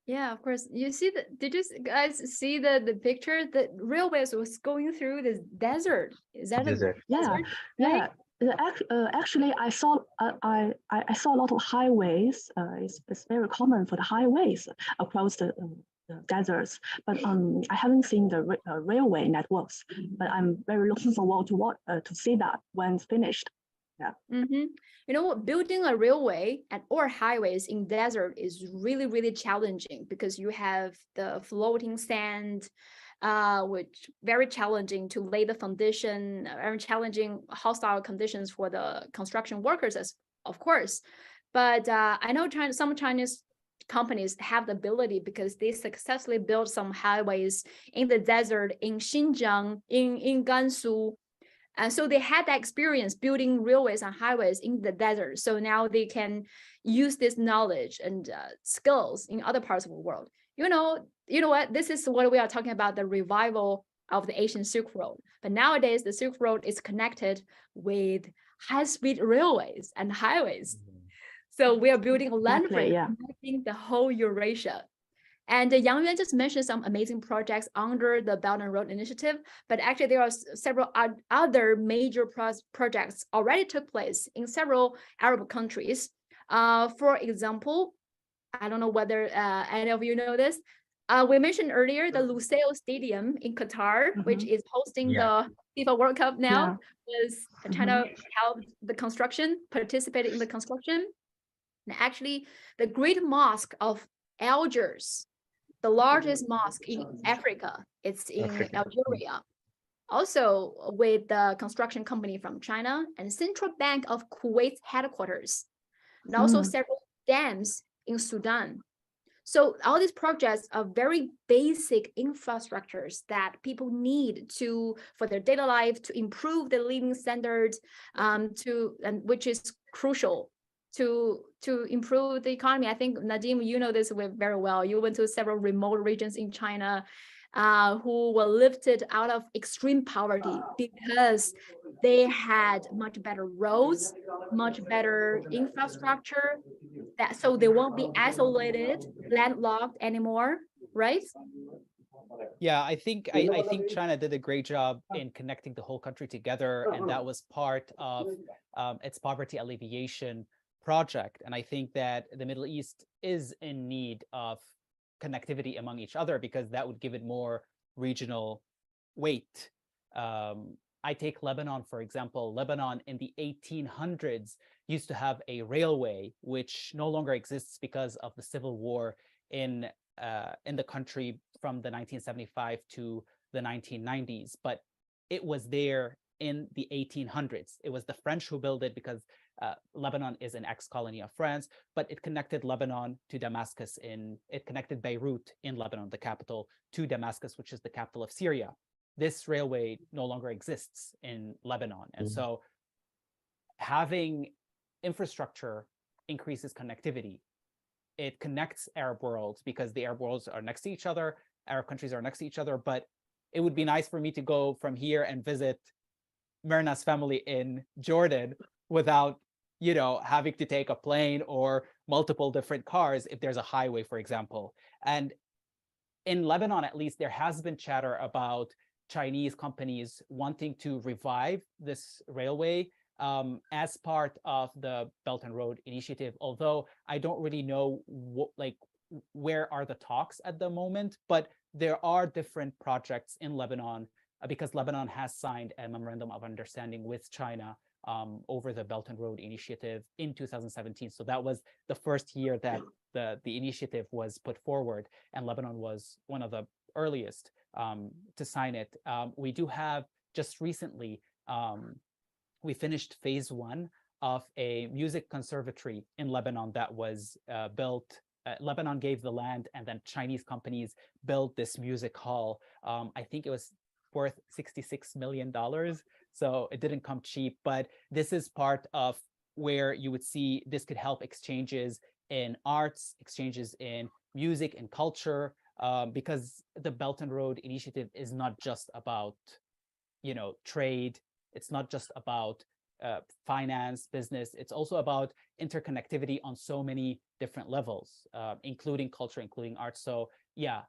Yeah, of course. You see did you guys see the picture? The railways was going through this desert. Is that a Desert. desert? Yeah. Actually, I saw a lot of highways. It's very common for the highways across the deserts, but I haven't seen the railway networks. But I'm very looking forward to see that when finished. Yeah. Mm-hmm. You know what? Building a railway or highways in desert is really, really challenging because you have the floating sand, which very challenging to lay the foundation, very challenging hostile conditions for the construction workers, as of course. But I know some Chinese companies have the ability because they successfully built some highways in the desert in Xinjiang, in Gansu. And so they had that experience building railways and highways in the desert. So now they can use this knowledge and skills in other parts of the world. You know what? This is what we are talking about, the revival of the Asian Silk Road. But nowadays, the Silk Road is connected with high-speed railways and highways. So we are building a land bridge connecting the whole Eurasia. And Yang Yuan just mentioned some amazing projects under the Belt and Road Initiative, but actually there are several other major projects already took place in several Arab countries. For example, I don't know whether any of you know this. We mentioned earlier the Lusail Stadium in Qatar, which is hosting the FIFA World Cup now, was China helped the construction, participated in the construction. And actually, the Great Mosque of Algiers, the largest mosque in Africa, it's in Algeria. Also with the construction company from China and Central Bank of Kuwait's headquarters, and also several dams in Sudan. So all these projects are very basic infrastructures that people need for their daily life, to improve their living standards, which is crucial to improve the economy. I think, Nadim, you know this very well. You went to several remote regions in China who were lifted out of extreme poverty because they had much better roads, much better infrastructure, so they won't be isolated, landlocked anymore, right? Yeah, I think China did a great job in connecting the whole country together, and that was part of its poverty alleviation project. And I think that the Middle East is in need of connectivity among each other because that would give it more regional weight. I take Lebanon, for example. Lebanon in the 1800s used to have a railway, which no longer exists because of the civil war in the country from the 1975 to the 1990s. But it was there in the 1800s. It was the French who built it because Lebanon is an ex-colony of France, but it connected Lebanon to Damascus it connected Beirut in Lebanon, the capital, to Damascus, which is the capital of Syria. This railway no longer exists in Lebanon. And so having infrastructure increases connectivity. It connects Arab worlds because the Arab worlds are next to each other, Arab countries are next to each other, but it would be nice for me to go from here and visit Myrna's family in Jordan without, having to take a plane or multiple different cars if there's a highway, for example. And in Lebanon, at least, there has been chatter about Chinese companies wanting to revive this railway as part of the Belt and Road Initiative, although I don't really know where are the talks at the moment, but there are different projects in Lebanon because Lebanon has signed a memorandum of understanding with China over the Belt and Road Initiative in 2017. So that was the first year that the initiative was put forward, and Lebanon was one of the earliest to sign it. We do have just recently, we finished phase 1 of a music conservatory in Lebanon that was built. Lebanon gave the land, and then Chinese companies built this music hall. I think it was worth $66 million. So it didn't come cheap, but this is part of where you would see this could help exchanges in arts, exchanges in music and culture, because the Belt and Road Initiative is not just about, trade. It's not just about finance, business. It's also about interconnectivity on so many different levels, including culture, including art. So yeah,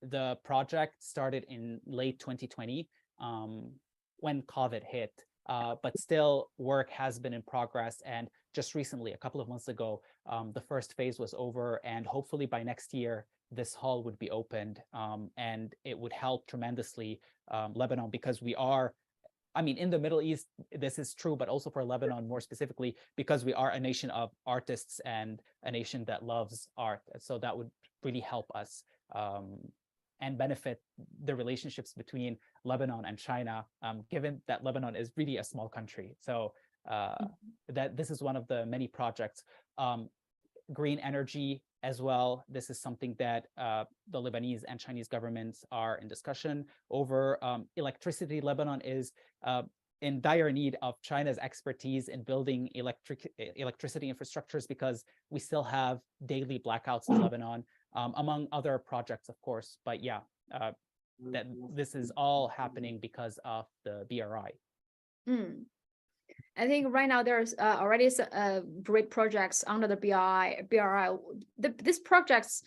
the project started in late 2020 when COVID hit, but still work has been in progress. And just recently, a couple of months ago, the first phase was over, and hopefully by next year, this hall would be opened, and it would help tremendously Lebanon, because we are, in the Middle East, this is true, but also for Lebanon more specifically, because we are a nation of artists and a nation that loves art. So that would really help us and benefit the relationships between Lebanon and China, given that Lebanon is really a small country. So that this is one of the many projects. Green energy as well. This is something that the Lebanese and Chinese governments are in discussion over. Electricity, Lebanon is in dire need of China's expertise in building electricity infrastructures, because we still have daily blackouts in Lebanon, among other projects, of course. But yeah, that this is all happening because of the BRI. I think right now there's already great projects under the BRI. These projects,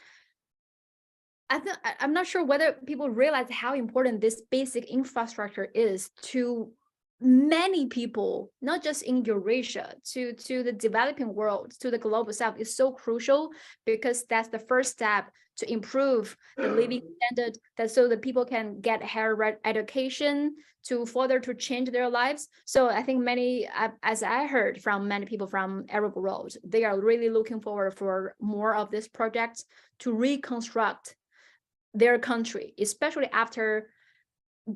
I'm not sure whether people realize how important this basic infrastructure is to many people, not just in Eurasia, to the developing world, to the global south. Is so crucial, because that's the first step to improve the living standard, that so that people can get higher education to further to change their lives. So I think many, as I heard from many people from Arab world, they are really looking forward for more of this project to reconstruct their country, especially after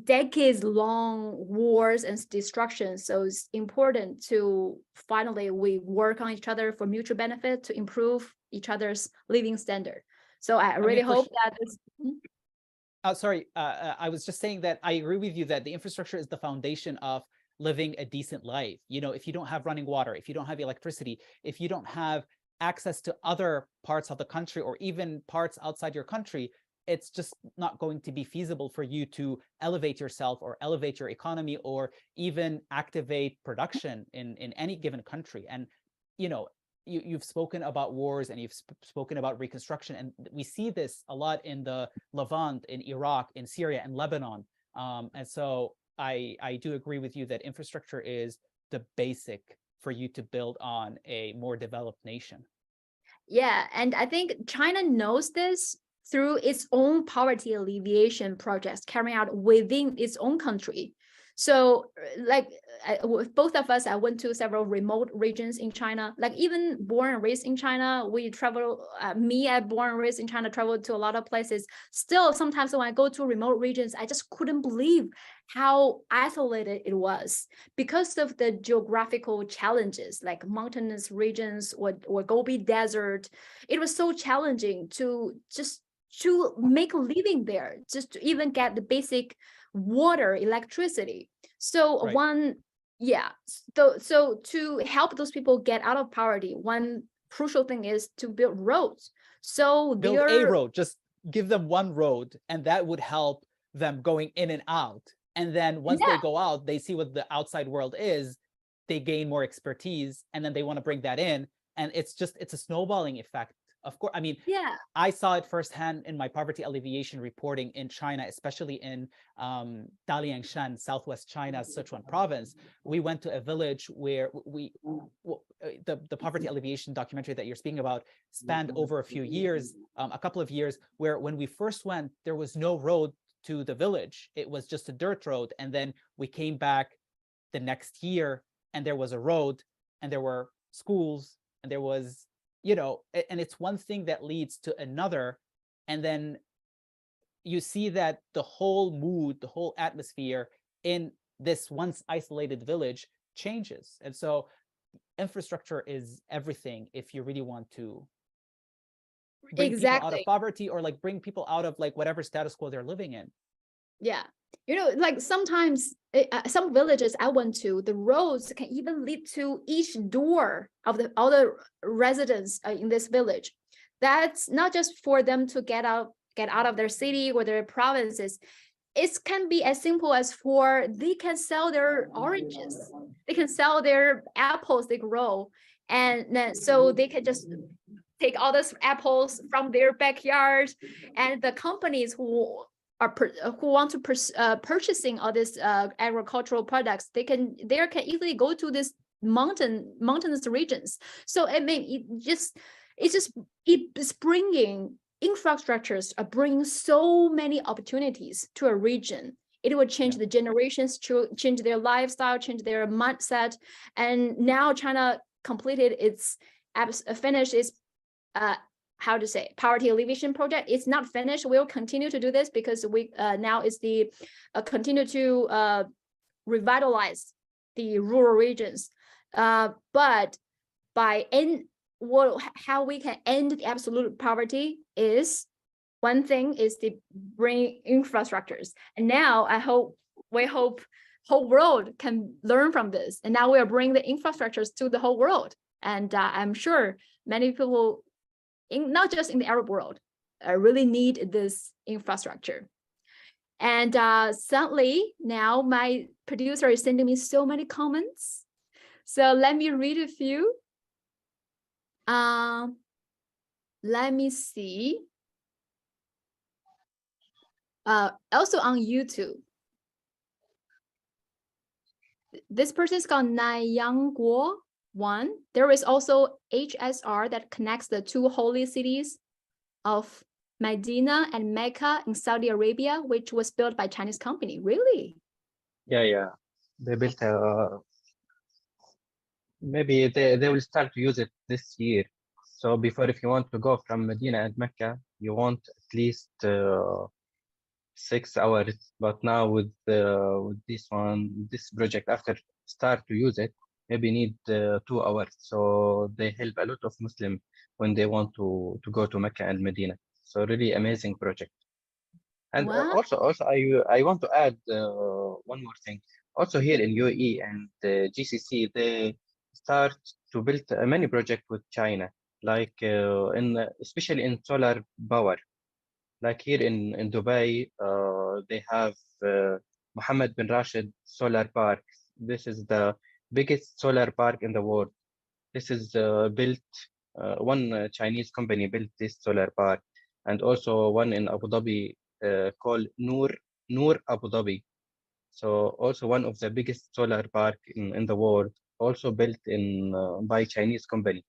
decades-long wars and destruction. So it's important to finally we work on each other for mutual benefit to improve each other's living standard. So I really hope that this. Sorry, I was just saying that I agree with you that the infrastructure is the foundation of living a decent life. If you don't have running water, if you don't have electricity, if you don't have access to other parts of the country or even parts outside your country, it's just not going to be feasible for you to elevate yourself or elevate your economy or even activate production in any given country. And, you've spoken about wars and you've spoken about reconstruction, and we see this a lot in the Levant, in Iraq, in Syria, and Lebanon. And so I do agree with you that infrastructure is the basic for you to build on a more developed nation. Yeah, and I think China knows this through its own poverty alleviation projects carrying out within its own country. So like with both of us, I went to several remote regions in China, like even born and raised in China, we travel, I born and raised in China, traveled to a lot of places. Still, sometimes when I go to remote regions, I just couldn't believe how isolated it was because of the geographical challenges, like mountainous regions or Gobi Desert. It was so challenging to make a living there, just to even get the basic water, electricity. So Right. so to help those people get out of poverty, one crucial thing is to build roads. So Build a road, just give them one road, and that would help them going in and out. And then once they go out, they see what the outside world is, they gain more expertise, and then they want to bring that in. And it's a snowballing effect Of course, I mean, Yeah. I saw it firsthand in my poverty alleviation reporting in China, especially in Daliangshan, Southwest China's Sichuan province. We went to a village where the poverty alleviation documentary that you're speaking about spanned over a few years, a couple of years, where when we first went, there was no road to the village. It was just a dirt road. And then we came back the next year and there was a road and there were schools and there was, you know, and it's one thing that leads to another. And then you see that the whole mood, the whole atmosphere in this once isolated village changes. And so infrastructure is everything if you really want to bring people out of poverty or like bring people out of like whatever status quo they're living in. Yeah. You know, like sometimes some villages I went to, the roads can even lead to each door of all the residents in this village. That's not just for them to get out of their city or their provinces. It can be as simple as they can sell their oranges, they can sell their apples they grow, and then so they can just take all those apples from their backyard, and the companies who want to purchasing all these agricultural products, they can easily go to this mountainous regions. So it's bringing infrastructures are bringing so many opportunities to a region. It will change the generations, change their lifestyle, change their mindset. And now China completed finished its poverty alleviation project. It's not finished. We'll continue to do this because we now is the continue to revitalize the rural regions. But by how we can end the absolute poverty is one thing is to bring infrastructures. And now we hope whole world can learn from this. And now we are bringing the infrastructures to the whole world. And I'm sure many people, not just in the Arab world, really need this infrastructure. And suddenly now my producer is sending me so many comments. So let me read a few. Let me see. Also on YouTube. This person is called Nanyangguo 1. There is also HSR that connects the two holy cities of Medina and Mecca in Saudi Arabia, which was built by Chinese company. Really? Yeah. They built maybe they will start to use it this year. So before, if you want to go from Medina and Mecca, you want at least 6 hours. But now with this project, after start to use it, maybe need 2 hours. So they help a lot of Muslims when they want to go to Mecca and Medina. So really amazing project. And also I want to add one more thing. Also here in UAE and GCC, they start to build many projects with China, like especially in solar power. Like here in Dubai, they have Mohammed bin Rashid Solar Park. This is the biggest solar park in the world. This is built, one Chinese company built this solar park, and also one in Abu Dhabi called Noor Abu Dhabi. So also one of the biggest solar park in the world, also built by Chinese company.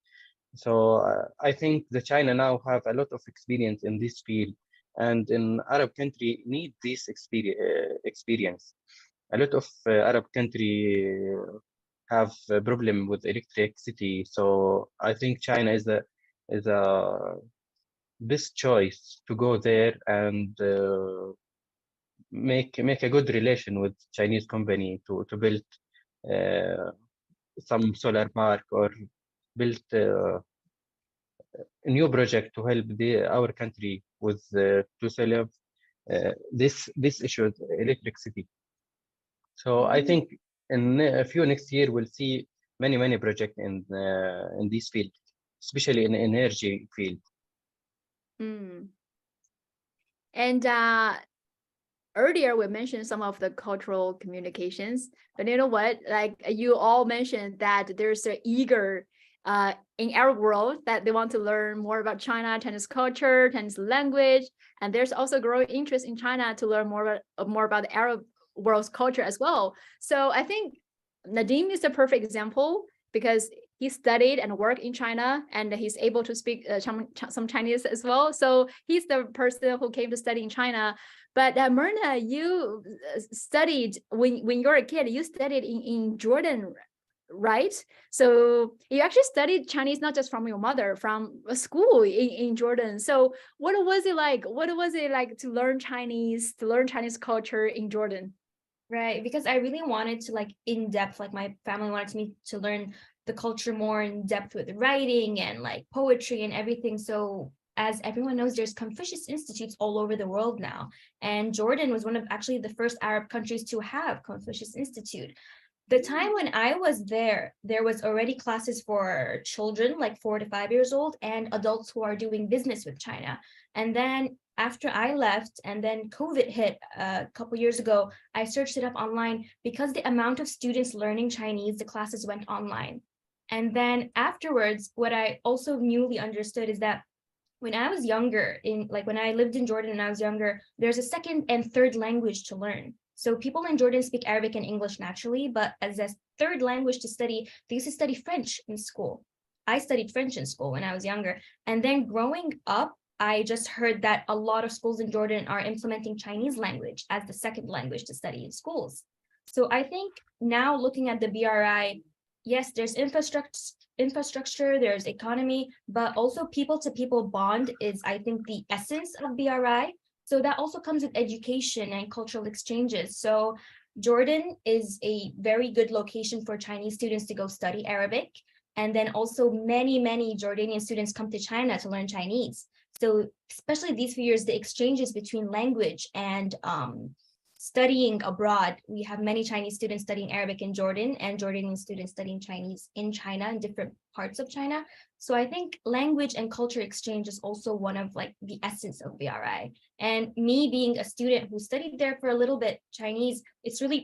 So I think the China now have a lot of experience in this field, and in Arab country need this experience. A lot of Arab country have a problem with electricity. So I think China is a best choice to go there and make a good relation with Chinese company to build some solar park or build a new project to help our country with to solve this issue of electricity. So I think in a few next year we'll see many projects in this field, especially in energy field. And earlier we mentioned some of the cultural communications, but you know what? Like you all mentioned that there's an eager in Arab world that they want to learn more about China, Chinese culture, Chinese language, and there's also growing interest in China to learn more about the Arab world's culture as well. So I think Nadim is a perfect example because he studied and worked in China, and he's able to speak some Chinese as well. So he's the person who came to study in China. But Myrna, you studied when you were a kid. You studied in Jordan, right? So you actually studied Chinese not just from your mother, from a school in Jordan. So what was it like? What was it like to learn Chinese culture in Jordan? Right, because I really wanted to like in depth, like my family wanted me to learn the culture more in depth with writing and like poetry and everything. So as everyone knows, there's Confucius Institutes all over the world now. And Jordan was one of actually the first Arab countries to have Confucius Institute. The time when I was there was already classes for children like 4 to 5 years old and adults who are doing business with China. And then after I left and then COVID hit a couple years ago, I searched it up online because the amount of students learning Chinese, the classes went online. And then afterwards, what I also newly understood is that when I was younger, when I lived in Jordan and I was younger, there's a second and third language to learn. So people in Jordan speak Arabic and English naturally, but as a third language to study, they used to study French in school. I studied French in school when I was younger. And then growing up, I just heard that a lot of schools in Jordan are implementing Chinese language as the second language to study in schools. So I think now looking at the BRI, yes, there's infrastructure, there's economy, but also people to people bond is, I think, the essence of BRI. So that also comes with education and cultural exchanges. So Jordan is a very good location for Chinese students to go study Arabic. And then also many Jordanian students come to China to learn Chinese. So especially these few years, the exchanges between language and studying abroad, we have many Chinese students studying Arabic in Jordan and Jordanian students studying Chinese in China, in different parts of China. So I think language and culture exchange is also one of like the essence of BRI. And me being a student who studied there for a little bit Chinese,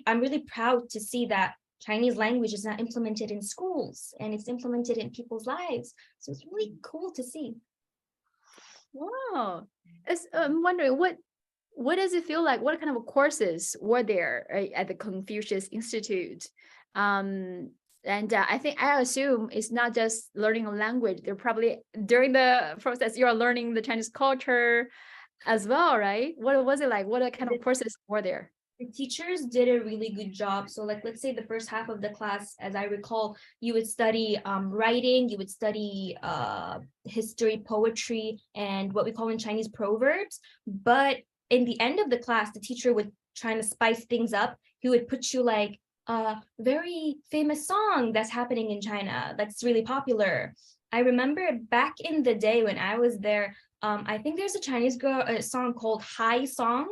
I'm really proud to see that Chinese language is now implemented in schools and it's implemented in people's lives. So it's really cool to see. Wow. I'm wondering what does it feel like? What kind of courses were there at the Confucius Institute? And I assume it's not just learning a language. They're probably during the process you're learning the Chinese culture as well, right? What was it like? What kind of courses were there? The teachers did a really good job. So like, let's say the first half of the class, as I recall, you would study writing, you would study history, poetry, and what we call in Chinese proverbs. But in the end of the class, the teacher would try to spice things up. He would put you like a very famous song that's happening in China that's really popular. I remember back in the day when I was there, I think there's a Chinese girl song called Hi Song.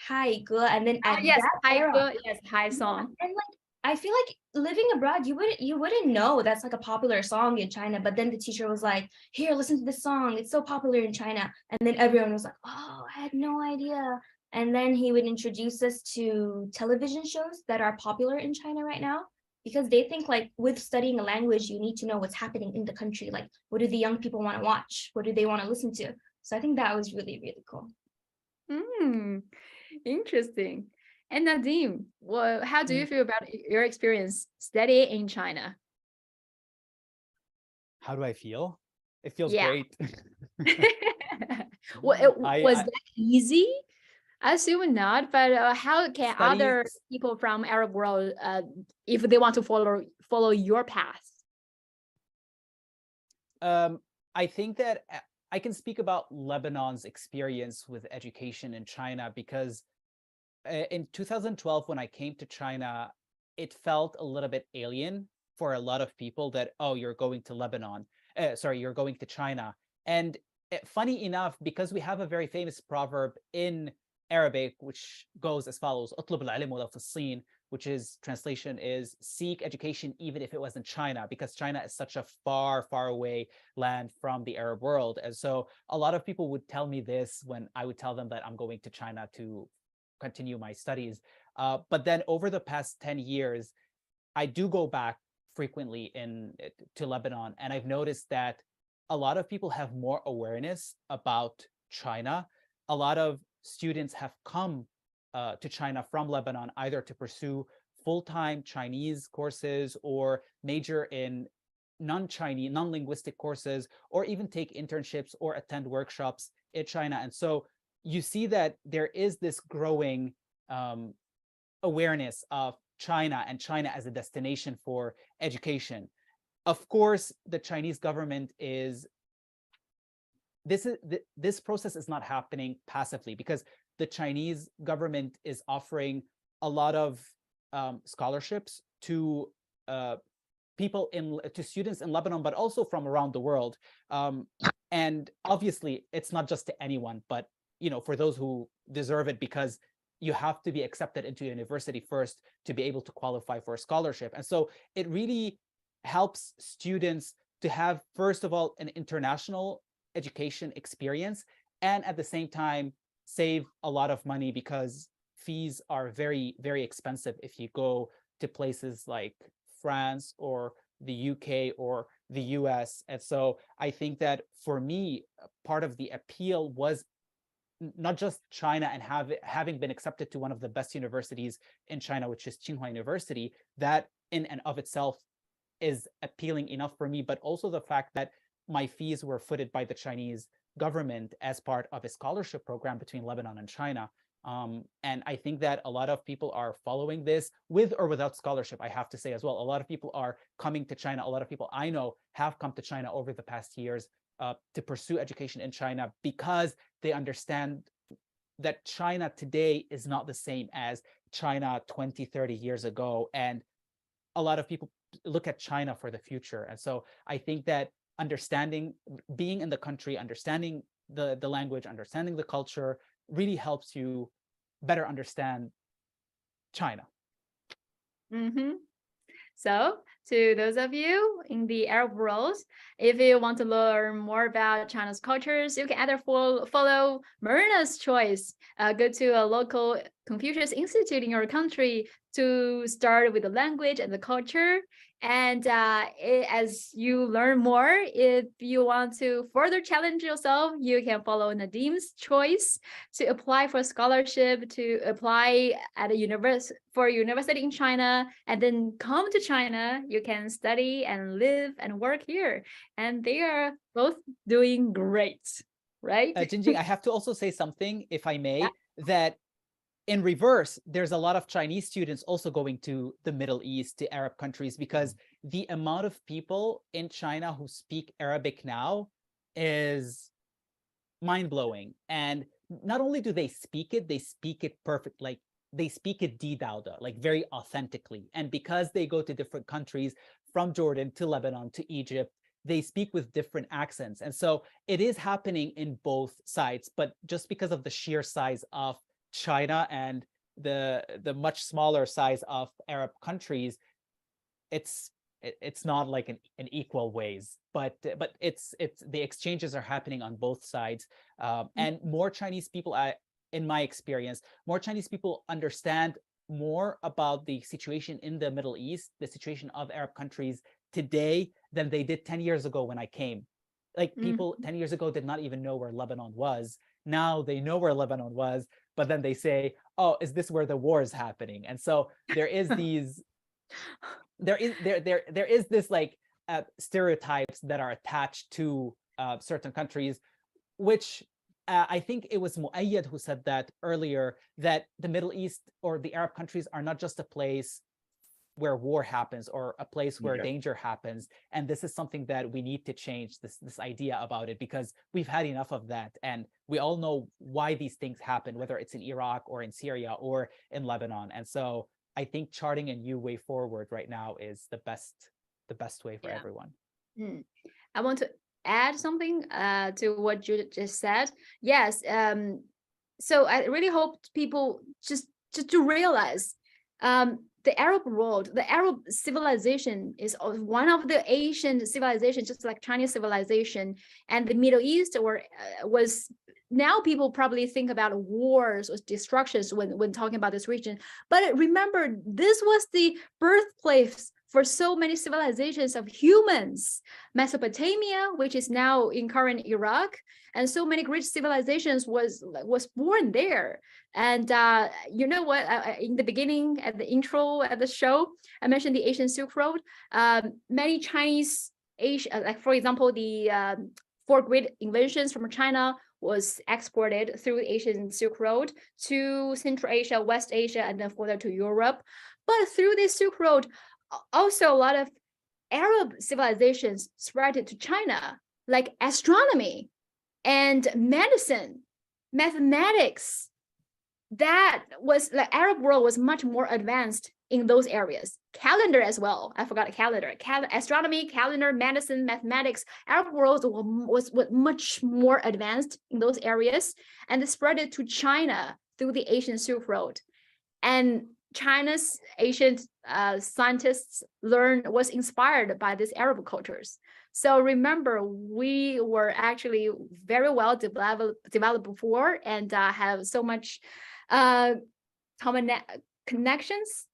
Hi Ge, and then at yes, that Hi era, yes, Hi Song. and like I feel like living abroad, you wouldn't know that's like a popular song in China, but then the teacher was like, here, listen to this song, it's so popular in China. And then everyone was like, oh, I had no idea. And then he would introduce us to television shows that are popular in China right now, because they think like with studying a language, you need to know what's happening in the country. Like, what do the young people want to watch? What do they want to listen to? So I think that was really, really cool. Interesting. And Nadim, how do you feel about your experience studying in China? How do I feel? It feels Yeah. great. Was that easy? I assume not, but how can other people from Arab world, if they want to follow your path? I think that I can speak about Lebanon's experience with education in China because in 2012, when I came to China, it felt a little bit alien for a lot of people that, oh, you're going to Lebanon. You're going to China. And funny enough, because we have a very famous proverb in Arabic, which goes as follows, "Utlub al-ilm walau fi as-Sin," which is translation is seek education even if it was in China, because China is such a far, far away land from the Arab world. And so a lot of people would tell me this when I would tell them that I'm going to China to continue my studies. But then over the past 10 years, I do go back frequently to Lebanon, and I've noticed that a lot of people have more awareness about China. A lot of students have come to China from Lebanon, either to pursue full-time Chinese courses or major in non-Chinese, non-linguistic courses, or even take internships or attend workshops in China. And so you see that there is this growing awareness of China and China as a destination for education. Of course, the Chinese government this process is not happening passively, because the Chinese government is offering a lot of scholarships to to students in Lebanon, but also from around the world. And obviously, it's not just to anyone, but for those who deserve it, because you have to be accepted into university first to be able to qualify for a scholarship. And so it really helps students to have, first of all, an international education experience, and at the same time save a lot of money, because fees are very, very expensive if you go to places like France or the UK or the US. And so I think that for me, part of the appeal was not just China and having been accepted to one of the best universities in China, which is Tsinghua University. That in and of itself is appealing enough for me, but also the fact that my fees were footed by the Chinese government as part of a scholarship program between Lebanon and China. And I think that a lot of people are following this with or without scholarship, I have to say as well. A lot of people are coming to China. A lot of people I know have come to China over the past years to pursue education in China, because they understand that China today is not the same as China 20, 30 years ago. And a lot of people look at China for the future. And so I think that understanding, being in the country, understanding the language, understanding the culture really helps you better understand China. Mm-hmm. So to those of you in the Arab world, if you want to learn more about China's cultures, you can either follow Myrna's choice, go to a local Confucius Institute in your country to start with the language and the culture. And as you learn more, if you want to further challenge yourself, you can follow Nadim's choice to apply for a scholarship, to apply at a university in China, and then come to China. You can study and live and work here. And they are both doing great, right? Jingjing, I have to also say something, if I may, that in reverse, there's a lot of Chinese students also going to the Middle East, to Arab countries, because the amount of people in China who speak Arabic now is mind-blowing. And not only do they speak it perfect, like they speak it didauda, like very authentically. And because they go to different countries, from Jordan to Lebanon to Egypt, they speak with different accents. And so it is happening in both sides, but just because of the sheer size of China and the much smaller size of Arab countries, it's not like an equal ways, but it's the exchanges are happening on both sides, and more Chinese people, in my experience, more Chinese people understand more about the situation in the Middle East, the situation of Arab countries today, than they did 10 years ago when I came. Like people 10 years ago did not even know where Lebanon was. Now they know where Lebanon was, but then they say, oh, is this where the war is happening? And so there is these, there is this like stereotypes that are attached to certain countries, which I think it was Muayyad who said that earlier, that the Middle East or the Arab countries are not just a place where war happens or a place where danger happens. And this is something that we need to change, this idea about it, because we've had enough of that. And we all know why these things happen, whether it's in Iraq or in Syria or in Lebanon. And so I think charting a new way forward right now is the best way for everyone. I want to add something to what you just said. Yes. So I really hope people just to realize the Arab world, the Arab civilization is one of the Asian civilizations, just like Chinese civilization, and the Middle East was. Now people probably think about wars or destructions when talking about this region, but remember, this was the birthplace for so many civilizations of humans. Mesopotamia, which is now in current Iraq, and so many great civilizations was born there. And you know what? In the beginning, at the intro at the show, I mentioned the Asian Silk Road. Many Chinese, like for example, the 4 great inventions from China was exported through the Asian Silk Road to Central Asia, West Asia, and then further to Europe. But through this Silk Road, also a lot of Arab civilizations spread to China, like astronomy and medicine, mathematics. That was the Arab world was much more advanced in those areas. Calendar as well. I forgot calendar. Astronomy, calendar, medicine, mathematics. Arab world was much more advanced in those areas, and spread it to China through the Asian Silk Road. And China's ancient scientists was inspired by these Arab cultures. So remember, we were actually very well developed before, and have so much common connections.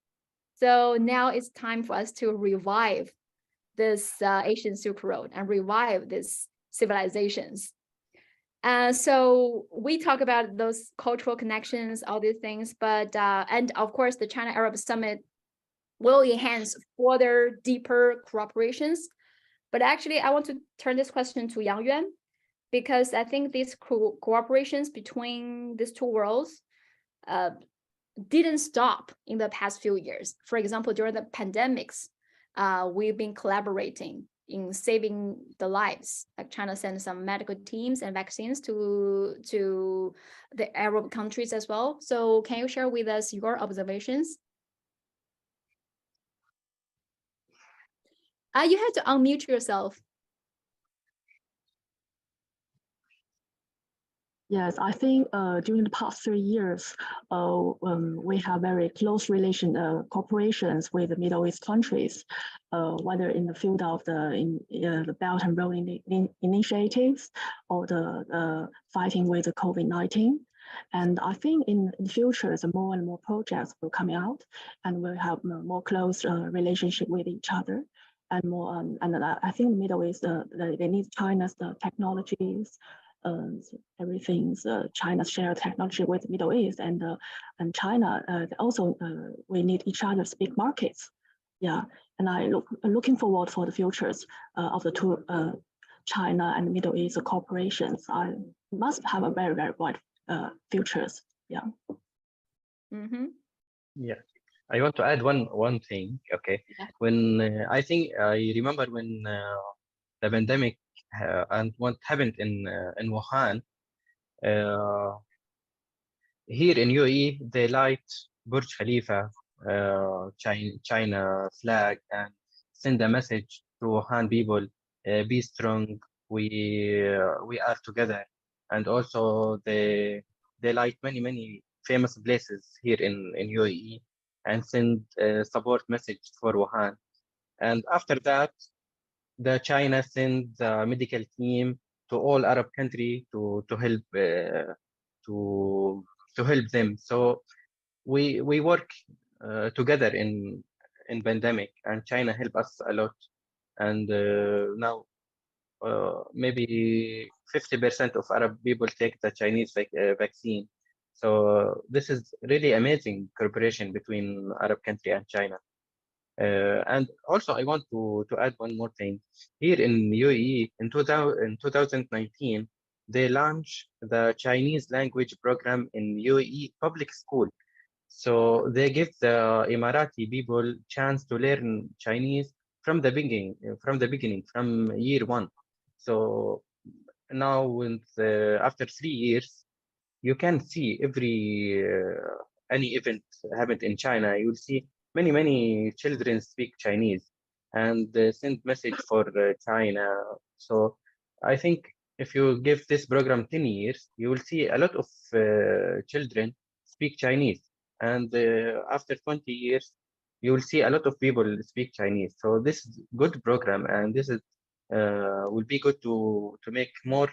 So now it's time for us to revive this Asian Silk Road and revive these civilizations. So we talk about those cultural connections, all these things, but and of course the China Arab Summit will enhance further deeper cooperations. But actually, I want to turn this question to Yang Yuan, because I think these cooperations between these two worlds didn't stop in the past few years. For example, during the pandemics, we've been collaborating in saving the lives. Like China sent some medical teams and vaccines to the Arab countries as well. So can you share with us your observations? You had to unmute yourself. Yes, I think during the past 3 years, we have very close cooperations with the Middle East countries, whether in the field of the Belt and Road initiatives or the fighting with the COVID-19. And I think in the future, more and more projects will come out, and we'll have more close relationship with each other. And more, and I think the Middle East, they need China's technologies. Everything's China's shared technology with the Middle East, and China also we need each other's big markets. Yeah, and looking forward for the futures of the two China and Middle East corporations. I must have a very, very bright futures. Yeah. Mm-hmm. Yeah, I want to add one thing. Okay, Yeah. When I think I remember when the pandemic and what happened in Wuhan, here in UAE, they light Burj Khalifa, China flag, and send a message to Wuhan people: be strong. We are together. And also they light many famous places here in UAE and send a support message for Wuhan. And after that, the China send the medical team to all Arab country to help to help them. So we work together in pandemic, and China help us a lot. And now maybe 50% of Arab people take the Chinese vaccine. So this is really amazing cooperation between Arab country and China. And also, I want to add one more thing. Here in UAE, in 2019, they launched the Chinese language program in UAE public school. So they give the Emirati people chance to learn Chinese from the beginning, from year 1. So now, after 3 years, you can see any event happened in China. You'll see many children speak Chinese and send message for China. So I think if you give this program 10 years, you will see a lot of children speak Chinese. And after 20 years, you will see a lot of people speak Chinese. So this is good program, and this is will be good to make more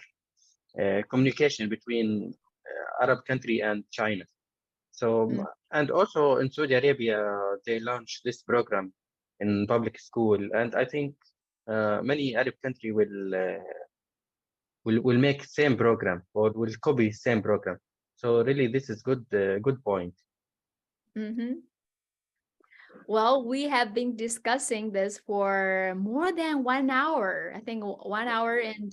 communication between Arab country and China. So, and also in Saudi Arabia, they launched this program in public school, and I think many Arab country will make same program or will copy same program. So really, this is good point. Mm-hmm. Well, we have been discussing this for more than 1 hour. I think 1 hour and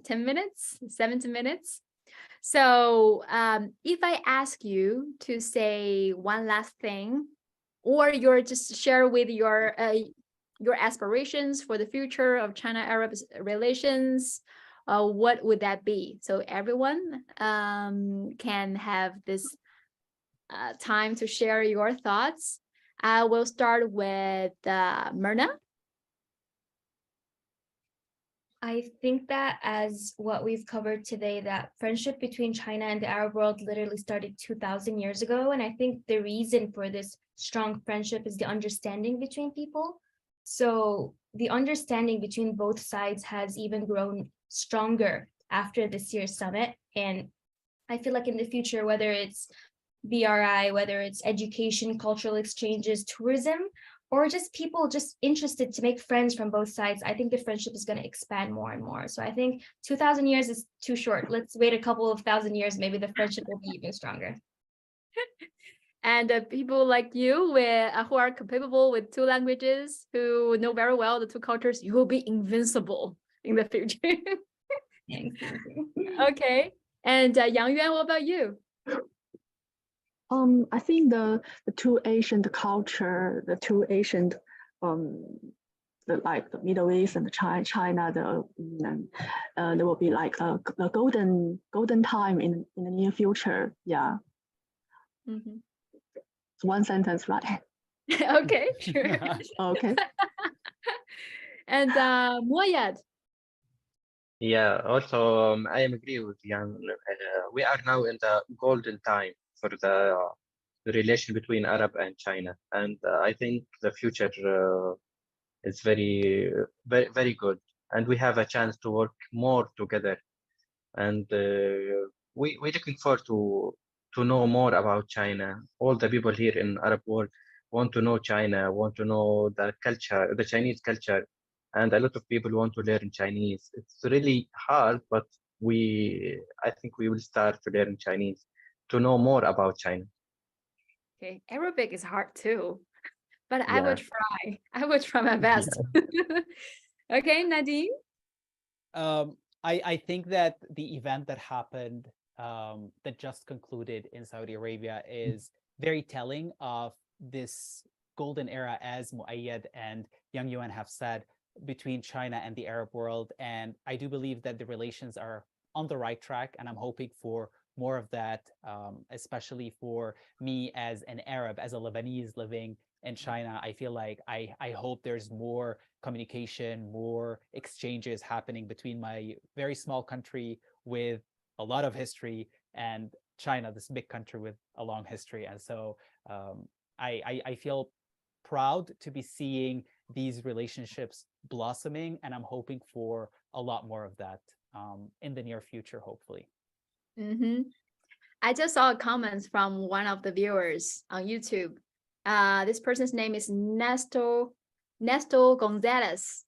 10 minutes, 17 minutes. So if I ask you to say one last thing, or you're just share with your aspirations for the future of China-Arab relations, what would that be? So everyone can have this time to share your thoughts. I will start with Myrna. I think that as what we've covered today, that friendship between China and the Arab world literally started 2,000 years ago. And I think the reason for this strong friendship is the understanding between people. So the understanding between both sides has even grown stronger after this year's summit. And I feel like in the future, whether it's BRI, whether it's education, cultural exchanges, tourism, or just people just interested to make friends from both sides, I think the friendship is going to expand more and more. So I think 2,000 years is too short. Let's wait a couple of thousand years, maybe the friendship will be even stronger. And people like you who are capable with 2 languages, who know very well the 2 cultures, you will be invincible in the future. Thanks. Okay. And Yang Yuan, what about you? I think the 2 ancient culture, the 2 ancient like the Middle East and China, there will be like a golden time in the near future. Yeah. Mm-hmm. It's 1 sentence, right? Okay, sure. Okay. And Moyad. Yeah, also I am agree with Jan. We are now in the golden time for the relation between Arab and China, and I think the future is very good, and we have a chance to work more together, and we're looking forward to know more about China. All the people here in Arab world want to know China, want to know the culture, the Chinese culture, and a lot of people want to learn Chinese. It's really hard, but I think we will start to learn Chinese to know more about China. Okay, Arabic is hard too, but I Yeah. will try. I will try my best. Okay, Nadine. I think that the event that happened that just concluded in Saudi Arabia is very telling of this golden era, as Muayyad and Yang Yuan have said, between China and the Arab world. And I do believe that the relations are on the right track, and I'm hoping for more of that, especially for me as an Arab, as a Lebanese living in China. I feel like I hope there's more communication, more exchanges happening between my very small country with a lot of history and China, this big country with a long history. And so I feel proud to be seeing these relationships blossoming, and I'm hoping for a lot more of that in the near future, hopefully. Mm-hmm. I just saw a comment from one of the viewers on YouTube. This person's name is Nestor Gonzalez.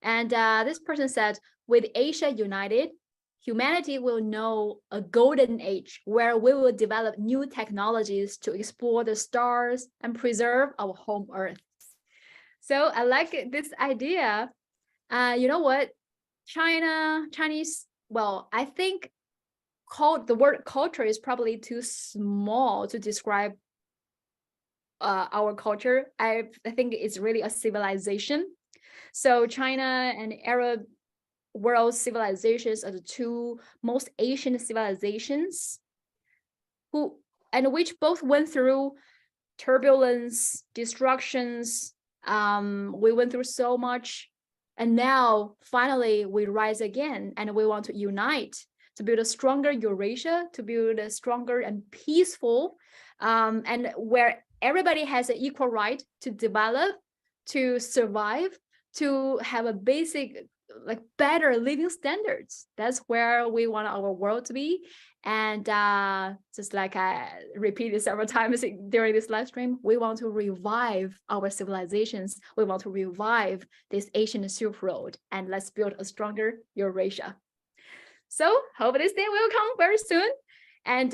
And this person said, with Asia united, humanity will know a golden age where we will develop new technologies to explore the stars and preserve our home Earth. So I like this idea. You know what? Chinese, well, I think the word culture is probably too small to describe our culture. I think it's really a civilization. So China and Arab world civilizations are the 2 most ancient civilizations which both went through turbulence, destructions. We went through so much, and now finally we rise again, and we want to unite to build a stronger Eurasia, to build a stronger and peaceful, and where everybody has an equal right to develop, to survive, to have a basic, like better living standards. That's where we want our world to be. And just like I repeated several times during this live stream, we want to revive our civilizations. We want to revive this Asian Silk Road, and let's build a stronger Eurasia. So hope this day will come very soon. And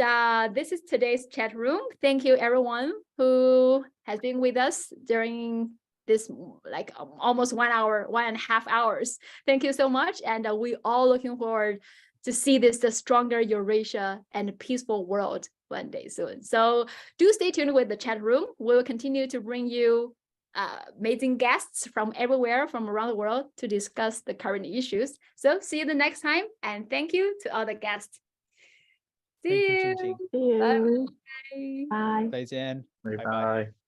this is today's chat room. Thank you everyone who has been with us during this like almost 1 hour, 1.5 hours. Thank you so much. And we all looking forward to see this the stronger Eurasia and peaceful world one day soon. So do stay tuned with the chat room. We'll continue to bring you amazing guests from everywhere, from around the world, to discuss the current issues. So see you the next time, and thank you to all the guests. See Thank you, you. Jingjing. See you. Bye. Bye. 再见，拜拜。拜拜。